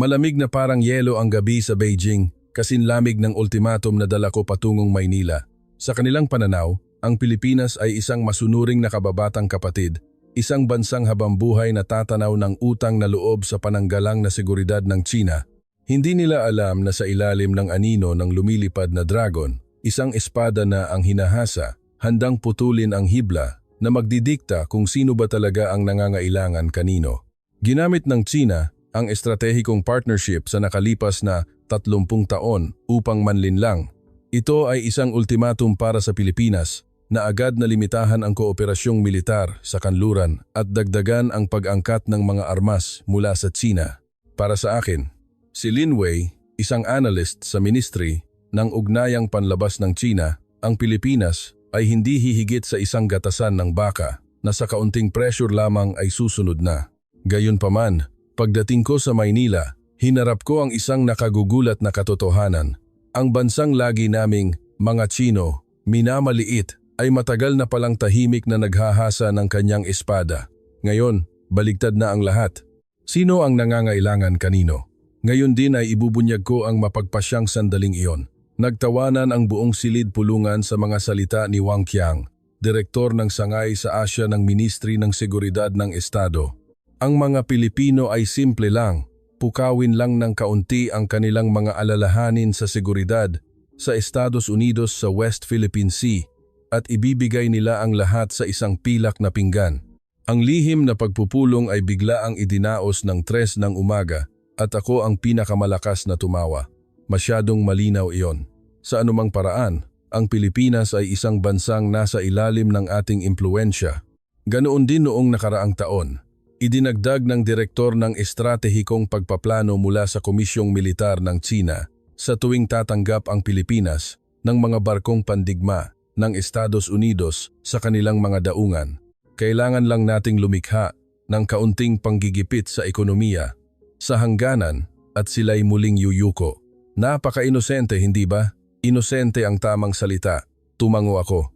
Malamig na parang yelo ang gabi sa Beijing, kasinlamig ng ultimatum na dala ko patungong Maynila. Sa kanilang pananaw, ang Pilipinas ay isang masunuring na kababatang kapatid, isang bansang habambuhay na tatanaw ng utang na loob sa pananggalang na seguridad ng China. Hindi nila alam na sa ilalim ng anino ng lumilipad na dragon, isang espada na ang hinahasa, handang putulin ang hibla na magdidikta kung sino ba talaga ang nangangailangan kanino. Ginamit ng China ang estratehikong partnership sa nakalipas na 30 taon upang manlinlang. Ito ay isang ultimatum para sa Pilipinas na agad na limitahan ang kooperasyong militar sa kanluran at dagdagan ang pag-angkat ng mga armas mula sa China. Para sa akin, si Lin Wei, isang analyst sa Ministry ng Ugnayang Panlabas ng China, ang Pilipinas ay hindi hihigit sa isang gatasan ng baka na sa kaunting pressure lamang ay susunod na. Gayunpaman, pagdating ko sa Maynila, hinarap ko ang isang nakagugulat na katotohanan. Ang bansang lagi naming mga Chino minamaliit ay matagal na palang tahimik na naghahasa ng kanyang espada. Ngayon, baligtad na ang lahat. Sino ang nangangailangan kanino? Ngayon din ay ibubunyag ko ang mapagpasyang sandaling iyon. Nagtawanan ang buong silid pulungan sa mga salita ni Wang Qiang, direktor ng sangay sa Asya ng Ministry ng Seguridad ng Estado. Ang mga Pilipino ay simple lang. Pukawin lang ng kaunti ang kanilang mga alalahanin sa seguridad sa Estados Unidos sa West Philippine Sea at ibibigay nila ang lahat sa isang pilak na pinggan. Ang lihim na pagpupulong ay bigla ang idinaos ng 3 ng umaga at ako ang pinakamalakas na tumawa. Masyadong malinaw iyon. Sa anumang paraan, ang Pilipinas ay isang bansang nasa ilalim ng ating impluensya. Ganoon din noong nakaraang taon. Idinagdag ng direktor ng estratehikong pagpaplano mula sa Komisyong Militar ng China sa tuwing tatanggap ang Pilipinas ng mga barkong pandigma ng Estados Unidos sa kanilang mga daungan. Kailangan lang nating lumikha ng kaunting panggigipit sa ekonomiya, sa hangganan at sila'y muling yuyuko. Napaka-inosente, hindi ba? Inosente ang tamang salita. Tumango ako.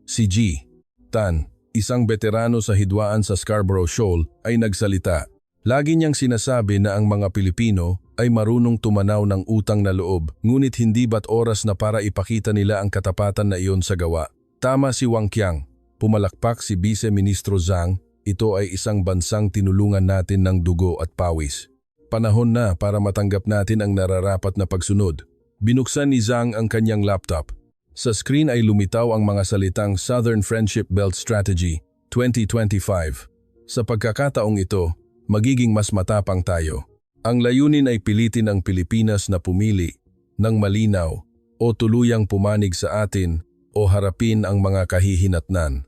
Si G. Tan, isang veterano sa hidwaan sa Scarborough Shoal, ay nagsalita. Lagi niyang sinasabi na ang mga Pilipino ay marunong tumanaw ng utang na loob, ngunit hindi ba't oras na para ipakita nila ang katapatan na iyon sa gawa? Tama si Wang Qiang. Pumalakpak si Vice Ministro Zhang, ito ay isang bansang tinulungan natin ng dugo at pawis. Panahon na para matanggap natin ang nararapat na pagsunod. Binuksan ni Zhang ang kanyang laptop. Sa screen ay lumitaw ang mga salitang Southern Friendship Belt Strategy 2025. Sa pagkakataong ito, magiging mas matapang tayo. Ang layunin ay pilitin ang Pilipinas na pumili ng malinaw o tuluyang pumanig sa atin o harapin ang mga kahihinatnan.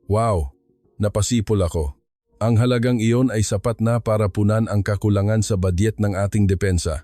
Wow! Napasipol ako. Ang halagang iyon ay sapat na para punan ang kakulangan sa badyet ng ating depensa.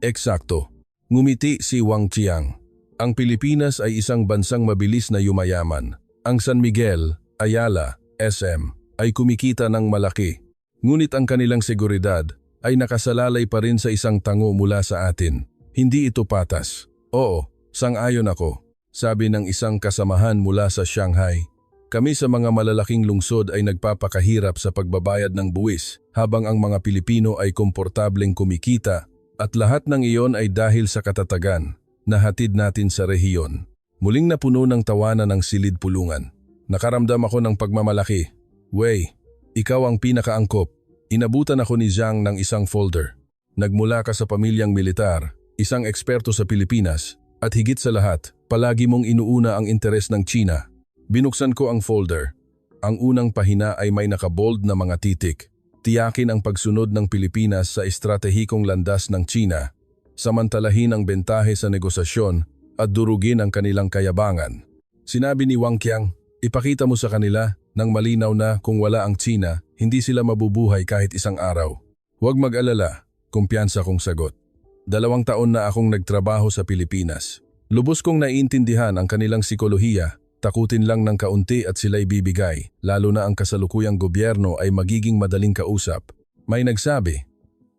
Eksakto. Ngumiti si Wang Qiang. Ang Pilipinas ay isang bansang mabilis na yumayaman. Ang San Miguel, Ayala, SM ay kumikita ng malaki. Ngunit ang kanilang seguridad ay nakasalalay pa rin sa isang tango mula sa atin. Hindi ito patas. Oo, sang-ayon ako, sabi ng isang kasamahan mula sa Shanghai. Kami sa mga malalaking lungsod ay nagpapakahirap sa pagbabayad ng buwis habang ang mga Pilipino ay komportableng kumikita at lahat ng iyon ay dahil sa katatagan na hatid natin sa rehiyon. Muling napuno ng tawanan ng silid pulungan. Nakaramdam ako ng pagmamalaki. Wei, ikaw ang pinakaangkop. Inabutan ako ni Zhang ng isang folder. Nagmula ka sa pamilyang militar, isang eksperto sa Pilipinas, at higit sa lahat, palagi mong inuuna ang interes ng China. Binuksan ko ang folder. Ang unang pahina ay may nakabold na mga titik. Tiyakin ang pagsunod ng Pilipinas sa estratehikong landas ng China. Samantalahin ang bentahe sa negosasyon at durugin ang kanilang kayabangan. Sinabi ni Wang Qiang, ipakita mo sa kanila nang malinaw na kung wala ang China, hindi sila mabubuhay kahit isang araw. Huwag mag-alala, kumpiyansa kong sagot. 2 taon na akong nagtrabaho sa Pilipinas. Lubos kong naiintindihan ang kanilang sikolohiya, takutin lang ng kaunti at sila'y bibigay, lalo na ang kasalukuyang gobyerno ay magiging madaling kausap. May nagsabi,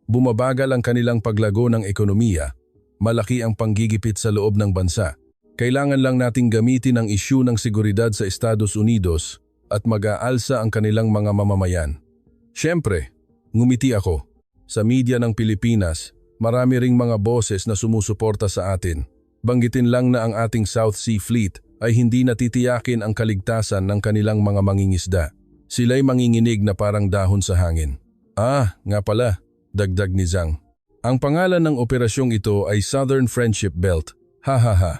bumabagal ang kanilang paglago ng ekonomiya, malaki ang panggigipit sa loob ng bansa. Kailangan lang nating gamitin ang isyu ng seguridad sa Estados Unidos at mag-aalsa ang kanilang mga mamamayan. Siyempre, ngumiti ako. Sa media ng Pilipinas, marami ring mga boses na sumusuporta sa atin. Banggitin lang na ang ating South Sea Fleet ay hindi natitiyakin ang kaligtasan ng kanilang mga mangingisda. Sila'y manginginig na parang dahon sa hangin. Nga pala, dagdag ni Zhang. Ang pangalan ng operasyong ito ay Southern Friendship Belt. Hahaha.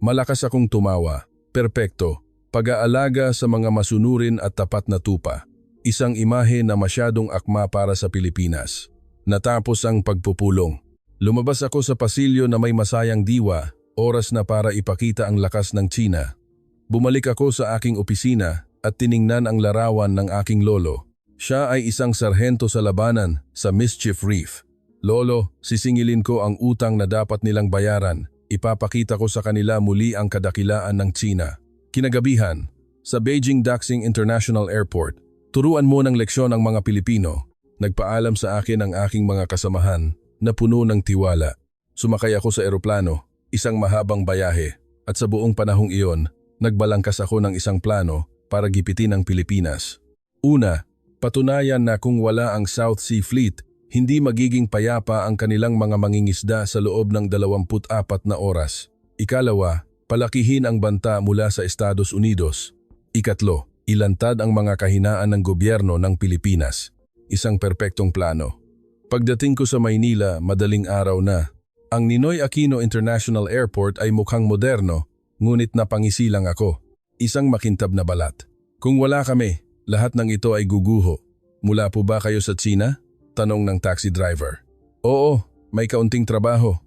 Malakas akong tumawa. Perpekto. Pag-aalaga sa mga masunurin at tapat na tupa. Isang imahe na masyadong akma para sa Pilipinas. Natapos ang pagpupulong. Lumabas ako sa pasilyo na may masayang diwa, oras na para ipakita ang lakas ng Tsina. Bumalik ako sa aking opisina at tiningnan ang larawan ng aking lolo. Siya ay isang sarhento sa labanan sa Mischief Reef. Lolo, sisingilin ko ang utang na dapat nilang bayaran. Ipapakita ko sa kanila muli ang kadakilaan ng Tsina. Kinagabihan, sa Beijing Daxing International Airport, turuan mo ng leksyon ang mga Pilipino. Nagpaalam sa akin ang aking mga kasamahan na puno ng tiwala. Sumakay ako sa eroplano, isang mahabang bayahe, at sa buong panahong iyon, nagbalangkas ako ng isang plano para gipitin ang Pilipinas. Una, patunayan na kung wala ang South Sea Fleet, hindi magiging payapa ang kanilang mga mangingisda sa loob ng 24 na oras. Ikalawa, palakihin ang banta mula sa Estados Unidos. Ikatlo, ilantad ang mga kahinaan ng gobyerno ng Pilipinas. Isang perpektong plano. Pagdating ko sa Maynila, madaling araw na. Ang Ninoy Aquino International Airport ay mukhang moderno, ngunit napangisi lang ako. Isang makintab na balat. Kung wala kami, lahat ng ito ay guguho. Mula po ba kayo sa Tsina? Tanong ng taxi driver. Oo, may kaunting trabaho.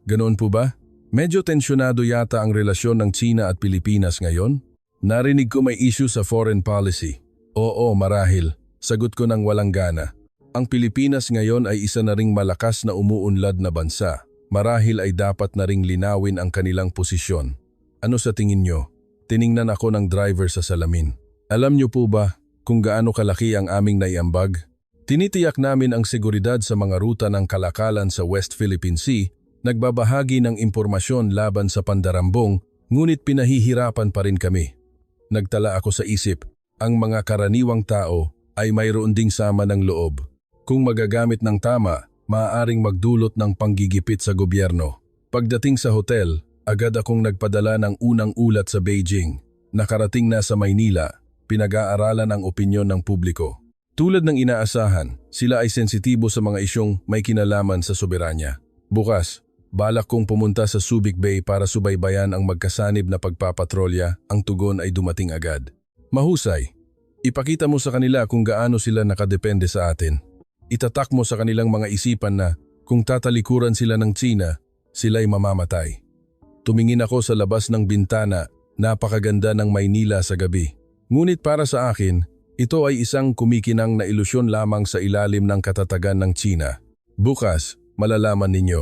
Ganoon po ba? Medyo tensyonado yata ang relasyon ng Tsina at Pilipinas ngayon. Narinig ko may issue sa foreign policy. Oo, marahil. Sagot ko ng walang gana. Ang Pilipinas ngayon ay isa na ring malakas na umuunlad na bansa. Marahil ay dapat na ring linawin ang kanilang posisyon. Ano sa tingin nyo? Tiningnan ako ng driver sa salamin. Alam nyo po ba kung gaano kalaki ang aming naiambag? Tinitiyak namin ang seguridad sa mga ruta ng kalakalan sa West Philippine Sea, nagbabahagi ng impormasyon laban sa pandarambong, ngunit pinahihirapan pa rin kami. Nagtala ako sa isip, ang mga karaniwang tao ay mayroon ding sama ng loob. Kung magagamit ng tama, maaaring magdulot ng panggigipit sa gobyerno. Pagdating sa hotel, agad akong nagpadala ng unang ulat sa Beijing. Nakarating na sa Maynila, pinag-aaralan ang opinyon ng publiko. Tulad ng inaasahan, sila ay sensitibo sa mga isyong may kinalaman sa soberanya. Bukas, balak kong pumunta sa Subic Bay para subaybayan ang magkasanib na pagpapatrolya, ang tugon ay dumating agad. Mahusay. Ipakita mo sa kanila kung gaano sila nakadepende sa atin. Itatak mo sa kanilang mga isipan na kung tatalikuran sila ng Tsina, sila'y mamamatay. Tumingin ako sa labas ng bintana, napakaganda ng Maynila sa gabi. Ngunit para sa akin, ito ay isang kumikinang na ilusyon lamang sa ilalim ng katatagan ng Tsina. Bukas, malalaman ninyo.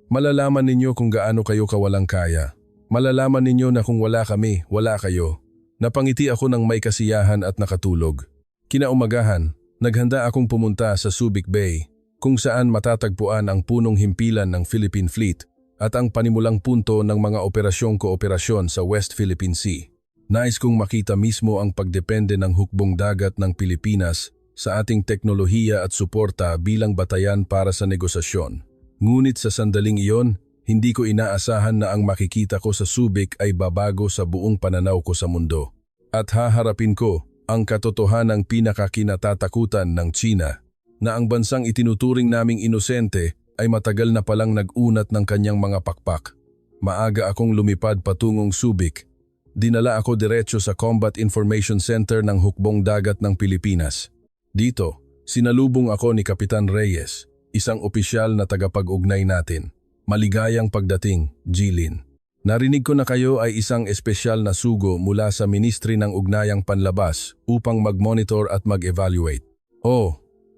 Malalaman ninyo kung gaano kayo kawalang kaya. Malalaman ninyo na kung wala kami, wala kayo. Napangiti ako ng may kasiyahan at nakatulog. Kinaumagahan, naghanda akong pumunta sa Subic Bay, kung saan matatagpuan ang punong himpilan ng Philippine Fleet at ang panimulang punto ng mga operasyong kooperasyon sa West Philippine Sea. Nais kong makita mismo ang pagdepende ng hukbong dagat ng Pilipinas sa ating teknolohiya at suporta bilang batayan para sa negosasyon. Ngunit sa sandaling iyon, hindi ko inaasahan na ang makikita ko sa Subic ay babago sa buong pananaw ko sa mundo. At haharapin ko ang katotohanang pinakakinatatakutan ng Tsina, na ang bansang itinuturing naming inosente ay matagal na palang nag-unat ng kanyang mga pakpak. Maaga akong lumipad patungong Subic. Dinala ako diretso sa Combat Information Center ng Hukbong Dagat ng Pilipinas. Dito, sinalubong ako ni Kapitan Reyes, isang opisyal na tagapag-ugnay natin. Maligayang pagdating, Jilin. Narinig ko na kayo ay isang espesyal na sugo mula sa Ministry ng Ugnayang Panlabas upang mag-monitor at mag-evaluate.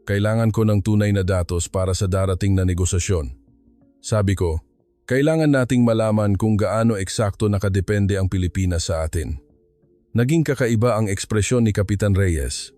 Kailangan ko ng tunay na datos para sa darating na negosasyon. Sabi ko, kailangan nating malaman kung gaano eksakto nakadepende ang Pilipinas sa atin. Naging kakaiba ang ekspresyon ni Kapitan Reyes.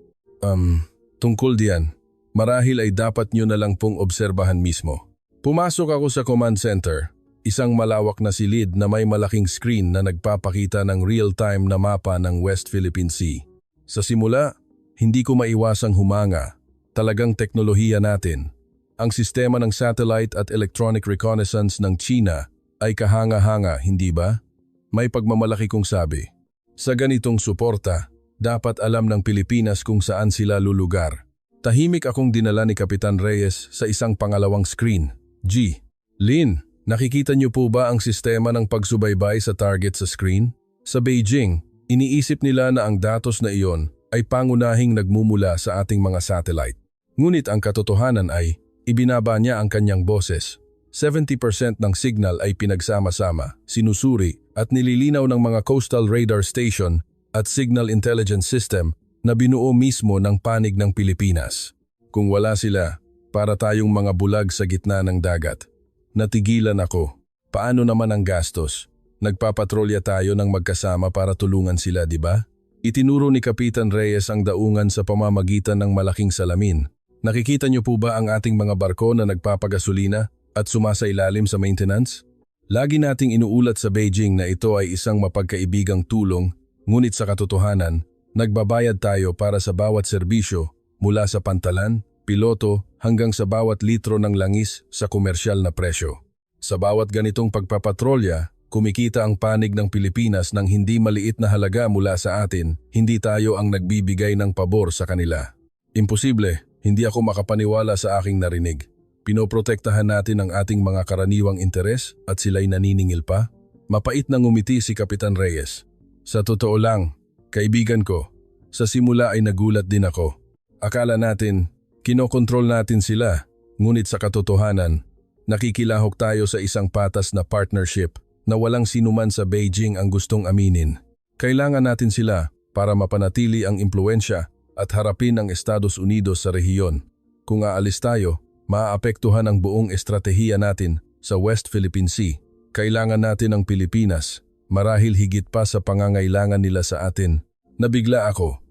Tungkol diyan, marahil ay dapat nyo na lang pong obserbahan mismo. Pumasok ako sa command center, isang malawak na silid na may malaking screen na nagpapakita ng real-time na mapa ng West Philippine Sea. Sa simula, hindi ko maiwasang humanga. Talagang teknolohiya natin. Ang sistema ng satellite at electronic reconnaissance ng China ay kahanga-hanga, hindi ba? May pagmamalaki kong sabi. Sa ganitong suporta, dapat alam ng Pilipinas kung saan sila lulugar. Tahimik akong dinala ni Kapitan Reyes sa isang pangalawang screen. G. Lin, nakikita niyo po ba ang sistema ng pagsubaybay sa target sa screen? Sa Beijing, iniisip nila na ang datos na iyon ay pangunahing nagmumula sa ating mga satellite. Ngunit ang katotohanan ay, ibinaba niya ang kanyang boses. 70% ng signal ay pinagsama-sama, sinusuri at nililinaw ng mga coastal radar station at signal intelligence system na binuo mismo ng panig ng Pilipinas. Kung wala sila, para tayong mga bulag sa gitna ng dagat. Natigilan ako. Paano naman ang gastos? Nagpapatrolya tayo ng magkasama para tulungan sila, di ba? Itinuro ni Kapitan Reyes ang daungan sa pamamagitan ng malaking salamin. Nakikita niyo po ba ang ating mga barko na nagpapagasolina at sumasailalim sa maintenance? Lagi nating inuulat sa Beijing na ito ay isang mapagkaibigang tulong, ngunit sa katotohanan, nagbabayad tayo para sa bawat serbisyo mula sa pantalan, piloto hanggang sa bawat litro ng langis sa komersyal na presyo. Sa bawat ganitong pagpapatrolya, kumikita ang panig ng Pilipinas ng hindi maliit na halaga mula sa atin, hindi tayo ang nagbibigay ng pabor sa kanila. Imposible. Hindi ako makapaniwala sa aking narinig. Pinoprotektahan natin ang ating mga karaniwang interes at sila'y naniningil pa? Mapait na ngumiti si Kapitan Reyes. Sa totoo lang, kaibigan ko, sa simula ay nagulat din ako. Akala natin, kinokontrol natin sila, ngunit sa katotohanan, nakikilahok tayo sa isang patas na partnership na walang sinuman sa Beijing ang gustong aminin. Kailangan natin sila para mapanatili ang impluensya at harapin ang Estados Unidos sa rehiyon. Kung aalis tayo, maaapektuhan ang buong estratehiya natin sa West Philippine Sea. Kailangan natin ang Pilipinas, marahil higit pa sa pangangailangan nila sa atin. Nabigla ako.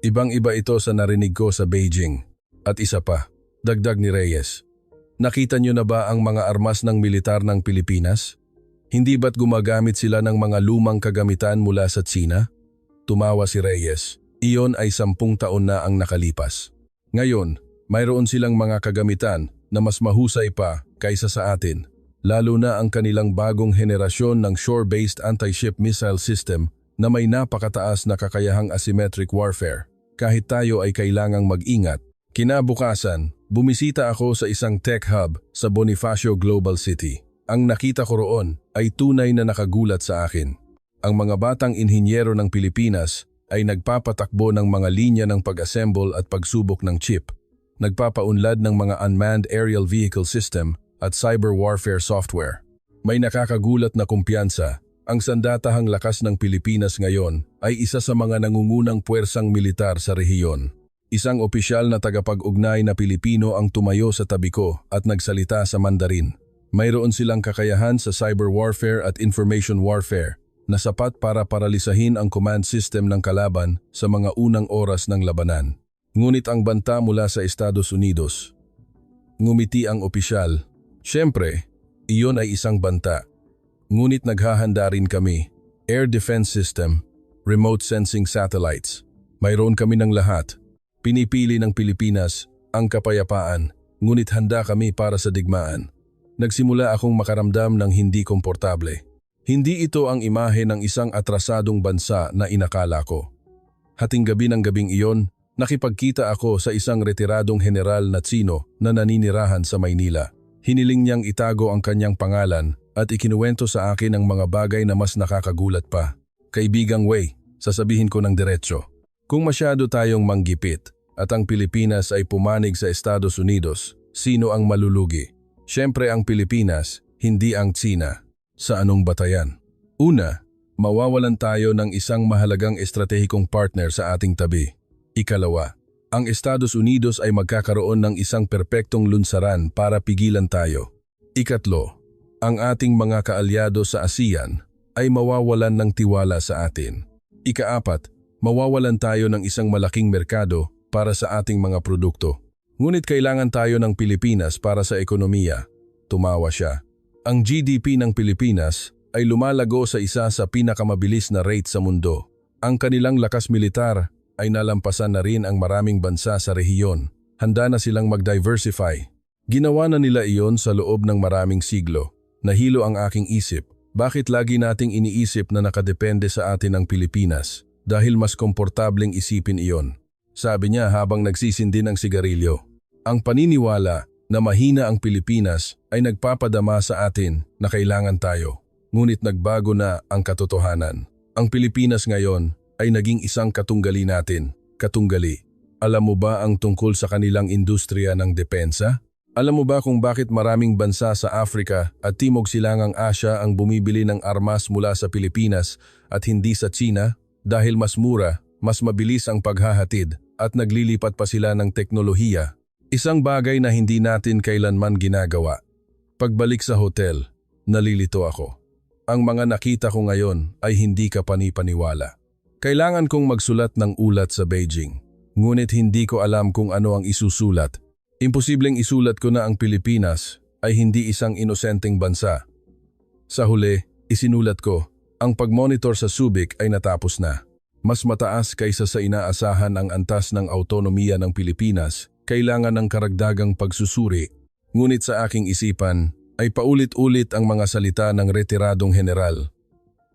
Ibang-iba ito sa narinig ko sa Beijing. At isa pa, dagdag ni Reyes. Nakita niyo na ba ang mga armas ng militar ng Pilipinas? Hindi ba't gumagamit sila ng mga lumang kagamitan mula sa China? Tumawa si Reyes. Iyon ay 10 taon na ang nakalipas. Ngayon, mayroon silang mga kagamitan na mas mahusay pa kaysa sa atin, lalo na ang kanilang bagong henerasyon ng shore-based anti-ship missile system na may napakataas na kakayahang asymmetric warfare. Kahit tayo ay kailangang mag-ingat. Kinabukasan, bumisita ako sa isang tech hub sa Bonifacio Global City. Ang nakita ko roon ay tunay na nakagulat sa akin. Ang mga batang inhinyero ng Pilipinas ay nagpapatakbo ng mga linya ng pag-assemble at pagsubok ng chip, nagpapaunlad ng mga unmanned aerial vehicle system at cyber warfare software. May nakakagulat na kumpiyansa. Ang sandatahang lakas ng Pilipinas ngayon ay isa sa mga nangungunang puwersang militar sa rehiyon. Isang opisyal na tagapag-ugnay na Pilipino ang tumayo sa tabi ko at nagsalita sa Mandarin. Mayroon silang kakayahan sa cyber warfare at information warfare na sapat para paralisahin ang command system ng kalaban sa mga unang oras ng labanan. Ngunit ang banta mula sa Estados Unidos. Ngumiti ang opisyal. Siyempre, iyon ay isang banta. Ngunit naghahanda rin kami. Air defense system, remote sensing satellites. Mayroon kami ng lahat. Pinipili ng Pilipinas ang kapayapaan, ngunit handa kami para sa digmaan. Nagsimula akong makaramdam ng hindi komportable. Hindi ito ang imahe ng isang atrasadong bansa na inakala ko. Hating gabi ng gabing iyon, nakipagkita ako sa isang retiradong general na Tsino na naninirahan sa Maynila. Hiniling niyang itago ang kanyang pangalan at ikinuwento sa akin ang mga bagay na mas nakakagulat pa. Kaibigang Wei, sasabihin ko ng diretsyo. Kung masyado tayong manggipit at ang Pilipinas ay pumanig sa Estados Unidos, sino ang malulugi? Siyempre ang Pilipinas, hindi ang Tsina. Sa anong batayan? Una, mawawalan tayo ng isang mahalagang estratehikong partner sa ating tabi. Ikalawa, ang Estados Unidos ay magkakaroon ng isang perpektong lunsaran para pigilan tayo. Ikatlo, ang ating mga kaalyado sa ASEAN ay mawawalan ng tiwala sa atin. Ikaapat, mawawalan tayo ng isang malaking merkado para sa ating mga produkto. Ngunit kailangan tayo ng Pilipinas para sa ekonomiya. Tumawa siya. Ang GDP ng Pilipinas ay lumalago sa isa sa pinakamabilis na rate sa mundo. Ang kanilang lakas militar ay nalampasan na rin ang maraming bansa sa rehiyon. Handa na silang mag-diversify. Ginawa na nila iyon sa loob ng maraming siglo. Nahilo ang aking isip. Bakit lagi nating iniisip na nakadepende sa atin ang Pilipinas? Dahil mas komportableng isipin iyon. Sabi niya habang nagsisindi ng sigarilyo. Ang paniniwala na mahina ang Pilipinas ay nagpapadama sa atin na kailangan tayo. Ngunit nagbago na ang katotohanan. Ang Pilipinas ngayon ay naging isang katunggali natin. Katunggali. Alam mo ba ang tungkol sa kanilang industriya ng depensa? Alam mo ba kung bakit maraming bansa sa Africa at Timog Silangang Asya ang bumibili ng armas mula sa Pilipinas at hindi sa China? Dahil mas mura, mas mabilis ang paghahatid at naglilipat pa sila ng teknolohiya. Isang bagay na hindi natin kailanman ginagawa. Pagbalik sa hotel, nalilito ako. Ang mga nakita ko ngayon ay hindi ka panipaniwala. Kailangan kong magsulat ng ulat sa Beijing. Ngunit hindi ko alam kung ano ang isusulat. Imposibleng isulat ko na ang Pilipinas ay hindi isang inosenteng bansa. Sa huli, isinulat ko, ang pagmonitor sa Subic ay natapos na. Mas mataas kaysa sa inaasahan ang antas ng autonomiya ng Pilipinas, kailangan ng karagdagang pagsusuri. Ngunit sa aking isipan ay paulit-ulit ang mga salita ng retiradong general.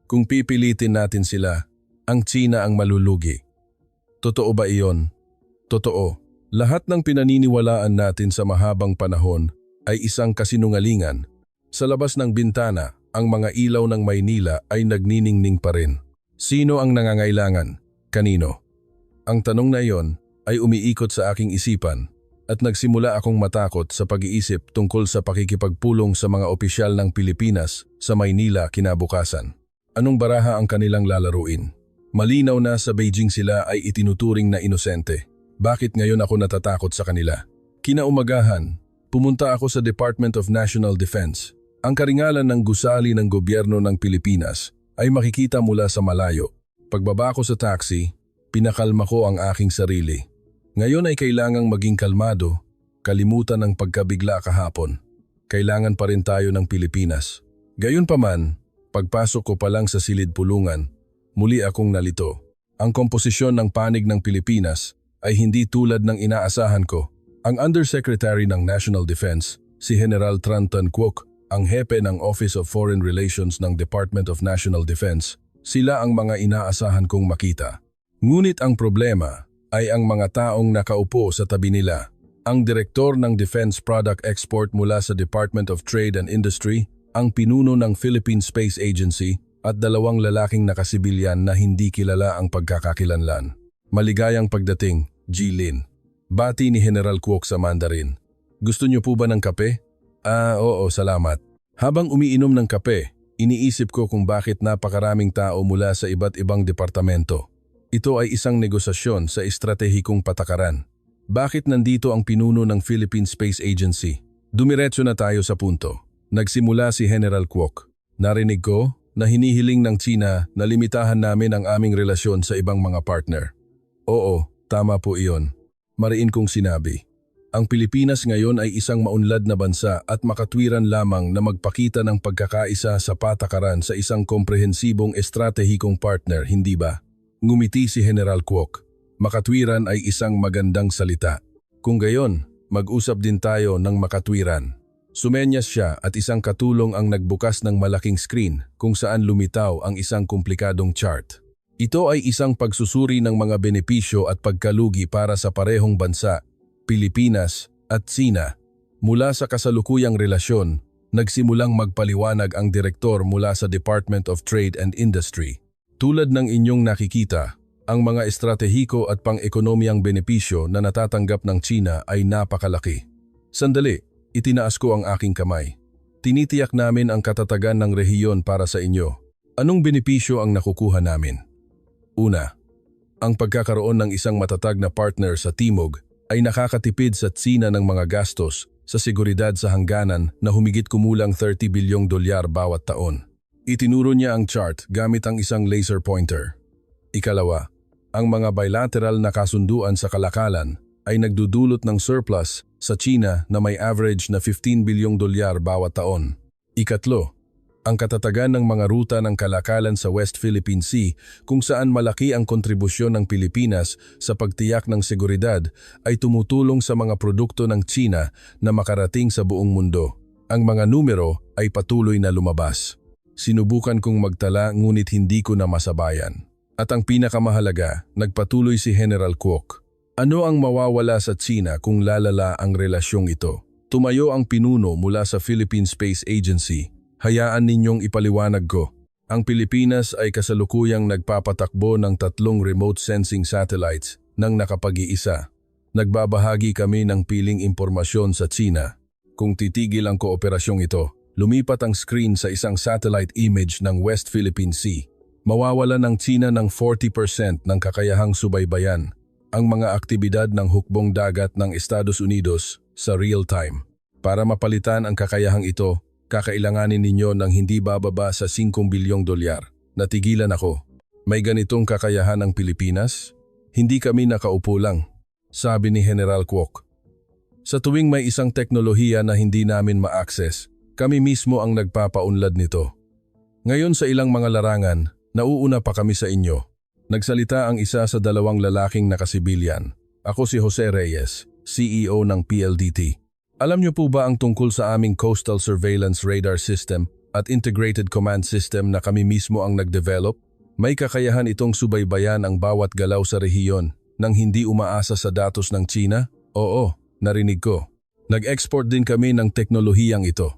Kung pipilitin natin sila, ang China ang malulugi. Totoo ba iyon? Totoo. Lahat ng pinaniniwalaan natin sa mahabang panahon ay isang kasinungalingan. Sa labas ng bintana, ang mga ilaw ng Maynila ay nagniningning pa rin. Sino ang nangangailangan? Kanino? Ang tanong na iyon ay umiikot sa aking isipan at nagsimula akong matakot sa pag-iisip tungkol sa pakikipagpulong sa mga opisyal ng Pilipinas sa Maynila kinabukasan. Anong baraha ang kanilang lalaruin? Malinaw na sa Beijing sila ay itinuturing na inosente. Bakit ngayon ako natatakot sa kanila? Kinaumagahan, pumunta ako sa Department of National Defense. Ang karingalan ng gusali ng gobyerno ng Pilipinas ay makikita mula sa malayo. Pagbaba ko sa taxi, pinakalma ko ang aking sarili. Ngayon ay kailangang maging kalmado, kalimutan ang pagkabigla kahapon. Kailangan pa rin tayo ng Pilipinas. Gayunpaman, pagpasok ko pa lang sa silid pulungan, muli akong nalito. Ang komposisyon ng panig ng Pilipinas ay hindi tulad ng inaasahan ko. Ang Undersecretary ng National Defense, si General Tran Tan Quoc, ang hepe ng Office of Foreign Relations ng Department of National Defense, sila ang mga inaasahan kong makita. Ngunit ang problema ay ang mga taong nakaupo sa tabi nila. Ang Direktor ng Defense Product Export mula sa Department of Trade and Industry, ang pinuno ng Philippine Space Agency, at dalawang lalaking nakasibilyan na hindi kilala ang pagkakakilanlan. Maligayang pagdating, Jilin. Bati ni General Quoc sa Mandarin. Gusto niyo po ba ng kape? Oo, salamat. Habang umiinom ng kape, iniisip ko kung bakit napakaraming tao mula sa iba't ibang departamento. Ito ay isang negosasyon sa estratehikong patakaran. Bakit nandito ang pinuno ng Philippine Space Agency? Dumiretso na tayo sa punto. Nagsimula si General Quoc. Narinig ko na hinihiling ng China na limitahan namin ang aming relasyon sa ibang mga partner. Oo, tama po iyon. Mariin kong sinabi. Ang Pilipinas ngayon ay isang maunlad na bansa at makatwiran lamang na magpakita ng pagkakaisa sa patakaran sa isang komprehensibong estratehikong partner, hindi ba? Ngumiti si General Quoc. Makatwiran ay isang magandang salita. Kung gayon, mag-usap din tayo ng makatwiran. Sumenyas siya at isang katulong ang nagbukas ng malaking screen kung saan lumitaw ang isang komplikadong chart. Ito ay isang pagsusuri ng mga benepisyo at pagkalugi para sa parehong bansa, Pilipinas at China. Mula sa kasalukuyang relasyon, nagsimulang magpaliwanag ang direktor mula sa Department of Trade and Industry. Tulad ng inyong nakikita, ang mga estratehiko at pang-ekonomiyang benepisyo na natatanggap ng China ay napakalaki. Sandali, itinaas ko ang aking kamay. Tinitiyak namin ang katatagan ng rehiyon para sa inyo. Anong benepisyo ang nakukuha namin? Una, ang pagkakaroon ng isang matatag na partner sa Timog ay nakakatipid sa China ng mga gastos sa seguridad sa hangganan na humigit kumulang $30 bilyong bawat taon. Itinuro niya ang chart gamit ang isang laser pointer. Ikalawa, ang mga bilateral na kasunduan sa kalakalan ay nagdudulot ng surplus sa China na may average na $15 bilyong bawat taon. Ikatlo, Ang katatagan ng mga ruta ng kalakalan sa West Philippine Sea kung saan malaki ang kontribusyon ng Pilipinas sa pagtiyak ng seguridad ay tumutulong sa mga produkto ng China na makarating sa buong mundo. Ang mga numero ay patuloy na lumabas. Sinubukan kong magtala ngunit hindi ko na masabayan. At ang pinakamahalaga, nagpatuloy si General Kwok. Ano ang mawawala sa China kung lalala ang relasyong ito? Tumayo ang pinuno mula sa Philippine Space Agency. Hayaan ninyong ipaliwanag ko. Ang Pilipinas ay kasalukuyang nagpapatakbo ng 3 remote sensing satellites nang nakapag-iisa. Nagbabahagi kami ng piling impormasyon sa China. Kung titigil ang kooperasyong ito, lumipat ang screen sa isang satellite image ng West Philippine Sea. Mawawala ng China ng 40% ng kakayahang subaybayan ang mga aktibidad ng hukbong dagat ng Estados Unidos sa real time. Para mapalitan ang kakayahang ito, kakailanganin ninyo ng hindi bababa sa 5 bilyong dolyar. Natigilan ako. May ganitong kakayahan ang Pilipinas? Hindi kami nakaupo lang, sabi ni General Kwok. Sa tuwing may isang teknolohiya na hindi namin ma-access, kami mismo ang nagpapaunlad nito. Ngayon sa ilang mga larangan, nauuna pa kami sa inyo. Nagsalita ang isa sa 2 lalaking nakasibilyan. Ako si Jose Reyes, CEO ng PLDT. Alam niyo po ba ang tungkol sa aming Coastal Surveillance Radar System at Integrated Command System na kami mismo ang nag-develop? May kakayahan itong subaybayan ang bawat galaw sa rehiyon nang hindi umaasa sa datos ng China? Oo, narinig ko. Nag-export din kami ng teknolohiyang ito.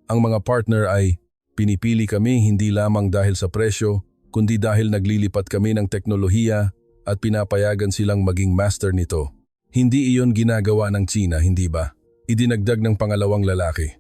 Ang mga partner ay pinipili kami hindi lamang dahil sa presyo, kundi dahil naglilipat kami ng teknolohiya at pinapayagan silang maging master nito. Hindi iyon ginagawa ng China, hindi ba? Idinagdag ng pangalawang lalaki.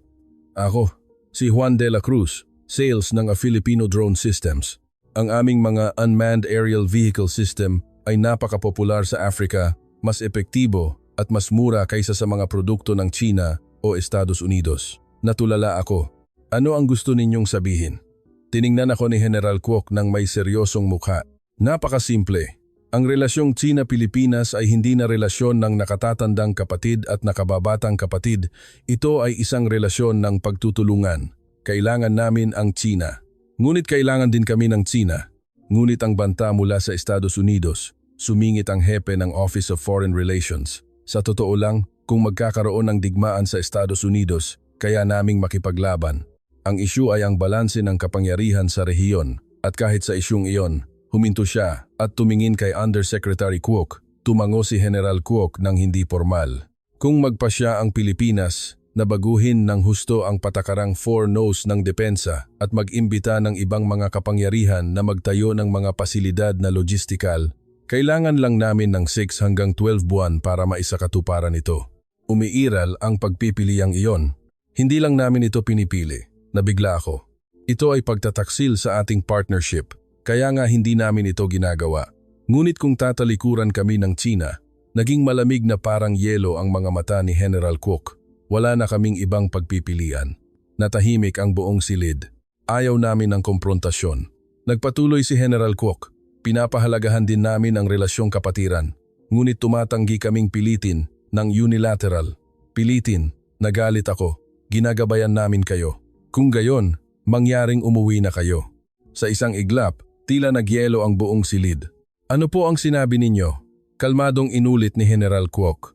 Ako, si Juan de la Cruz, sales ng Filipino Drone Systems. Ang aming mga unmanned aerial vehicle system ay napakapopular sa Africa, mas epektibo at mas mura kaysa sa mga produkto ng China o Estados Unidos. Natulala ako. Ano ang gusto ninyong sabihin? Tiningnan ako ni General Kwok ng may seryosong mukha. Napakasimple. Ang relasyong China-Pilipinas ay hindi na relasyon ng nakatatandang kapatid at nakababatang kapatid. Ito ay isang relasyon ng pagtutulungan. Kailangan namin ang China. Ngunit kailangan din kami ng China. Ngunit ang banta mula sa Estados Unidos, sumingit ang hepe ng Office of Foreign Relations. Sa totoo lang, kung magkakaroon ng digmaan sa Estados Unidos, kaya naming makipaglaban. Ang isyu ay ang balanse ng kapangyarihan sa rehiyon. At kahit sa isyung iyon, huminto siya at tumingin kay Undersecretary Kwok. Tumango si General Kwok ng hindi formal. Kung magpasya ang Pilipinas na baguhin ng husto ang patakarang 4 No's ng depensa at mag-imbita ng ibang mga kapangyarihan na magtayo ng mga pasilidad na logistikal, kailangan lang namin ng 6 hanggang 12 buwan para maisakatuparan ito. Umiiral ang pagpipiliang iyon. Hindi lang namin ito pinipili. Nabigla ako. Ito ay pagtataksil sa ating partnership. Kaya nga hindi namin ito ginagawa. Ngunit kung tatalikuran kami ng China, naging malamig na parang yelo ang mga mata ni General Kwok. Wala na kaming ibang pagpipilian. Natahimik ang buong silid. Ayaw namin ng komprontasyon. Nagpatuloy si General Kwok. Pinapahalagahan din namin ang relasyong kapatiran. Ngunit tumatanggi kaming pilitin ng unilateral. Pilitin, nagalit ako. Ginagabayan namin kayo. Kung gayon, mangyaring umuwi na kayo. Sa isang iglap, tila nagyelo ang buong silid. Ano po ang sinabi ninyo? Kalmadong inulit ni General Kwok.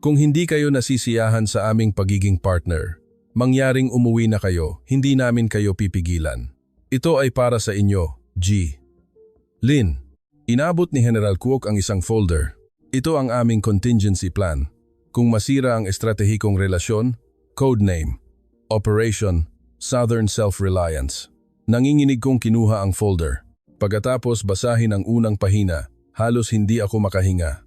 Kung hindi kayo nasisiyahan sa aming pagiging partner, mangyaring umuwi na kayo, hindi namin kayo pipigilan. Ito ay para sa inyo, G. Lin, inabot ni General Kwok ang isang folder. Ito ang aming contingency plan. Kung masira ang estratehikong relasyon, codename, Operation Southern Self-Reliance. Nanginginig kong kinuha ang folder. Pagkatapos basahin ang unang pahina, halos hindi ako makahinga.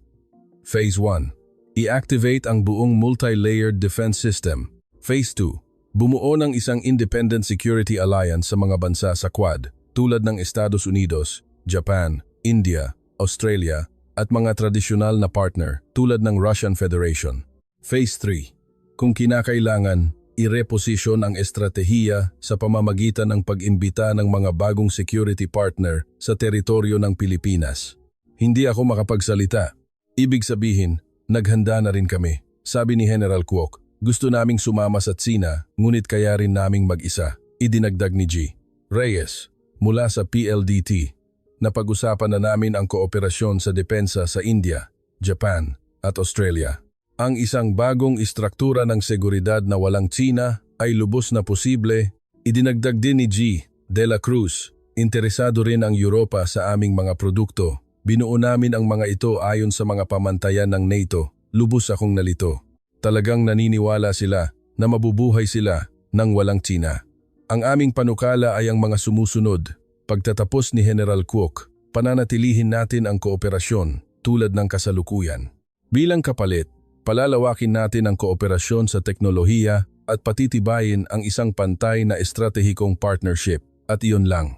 Phase 1. I-activate ang buong multi-layered defense system. Phase 2. Bumuo ng isang independent security alliance sa mga bansa sa Quad, tulad ng Estados Unidos, Japan, India, Australia, at mga tradisyonal na partner tulad ng Russian Federation. Phase 3. Kung kinakailangan, i-reposition ang estratehiya sa pamamagitan ng pag-imbita ng mga bagong security partner sa teritoryo ng Pilipinas. Hindi ako makapagsalita. Ibig sabihin, naghanda na rin kami. Sabi ni General Kwok, gusto naming sumama sa China, ngunit kaya rin naming mag-isa. Idinagdag ni G. Reyes, mula sa PLDT. Napag-usapan na namin ang kooperasyon sa depensa sa India, Japan at Australia. Ang isang bagong istruktura ng seguridad na walang Tsina ay lubos na posible. Idinagdag din ni G. De la Cruz, interesado rin ang Europa sa aming mga produkto. Binuo namin ang mga ito ayon sa mga pamantayan ng NATO. Lubos akong nalito. Talagang naniniwala sila na mabubuhay sila nang walang Tsina. Ang aming panukala ay ang mga sumusunod. Pagtatapos ni General Kwok, pananatilihin natin ang kooperasyon tulad ng kasalukuyan. Bilang kapalit, palalawakin natin ang kooperasyon sa teknolohiya at patitibayin ang isang pantay na estratehikong partnership. At iyon lang.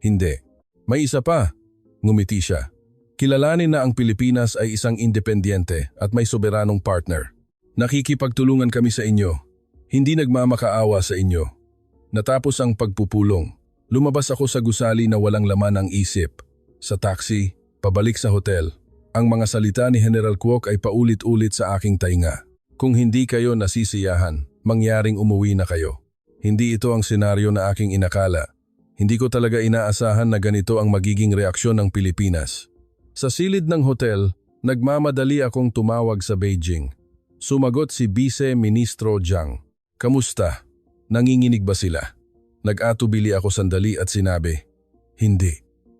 Hindi. May isa pa. Ngumiti siya. Kilalanin na ang Pilipinas ay isang independyente at may soberanong partner. Nakikipagtulungan kami sa inyo. Hindi nagmamakaawa sa inyo. Natapos ang pagpupulong. Lumabas ako sa gusali na walang laman ang isip. Sa taxi, pabalik sa hotel. Ang mga salita ni General Kwok ay paulit-ulit sa aking tainga. Kung hindi kayo nasisiyahan, mangyaring umuwi na kayo. Hindi ito ang senaryo na aking inakala. Hindi ko talaga inaasahan na ganito ang magiging reaksyon ng Pilipinas. Sa silid ng hotel, nagmamadali akong tumawag sa Beijing. Sumagot si Vice Ministro Jiang. Kamusta? Nanginginig ba sila? Nag-atubili ako sandali at sinabi, hindi.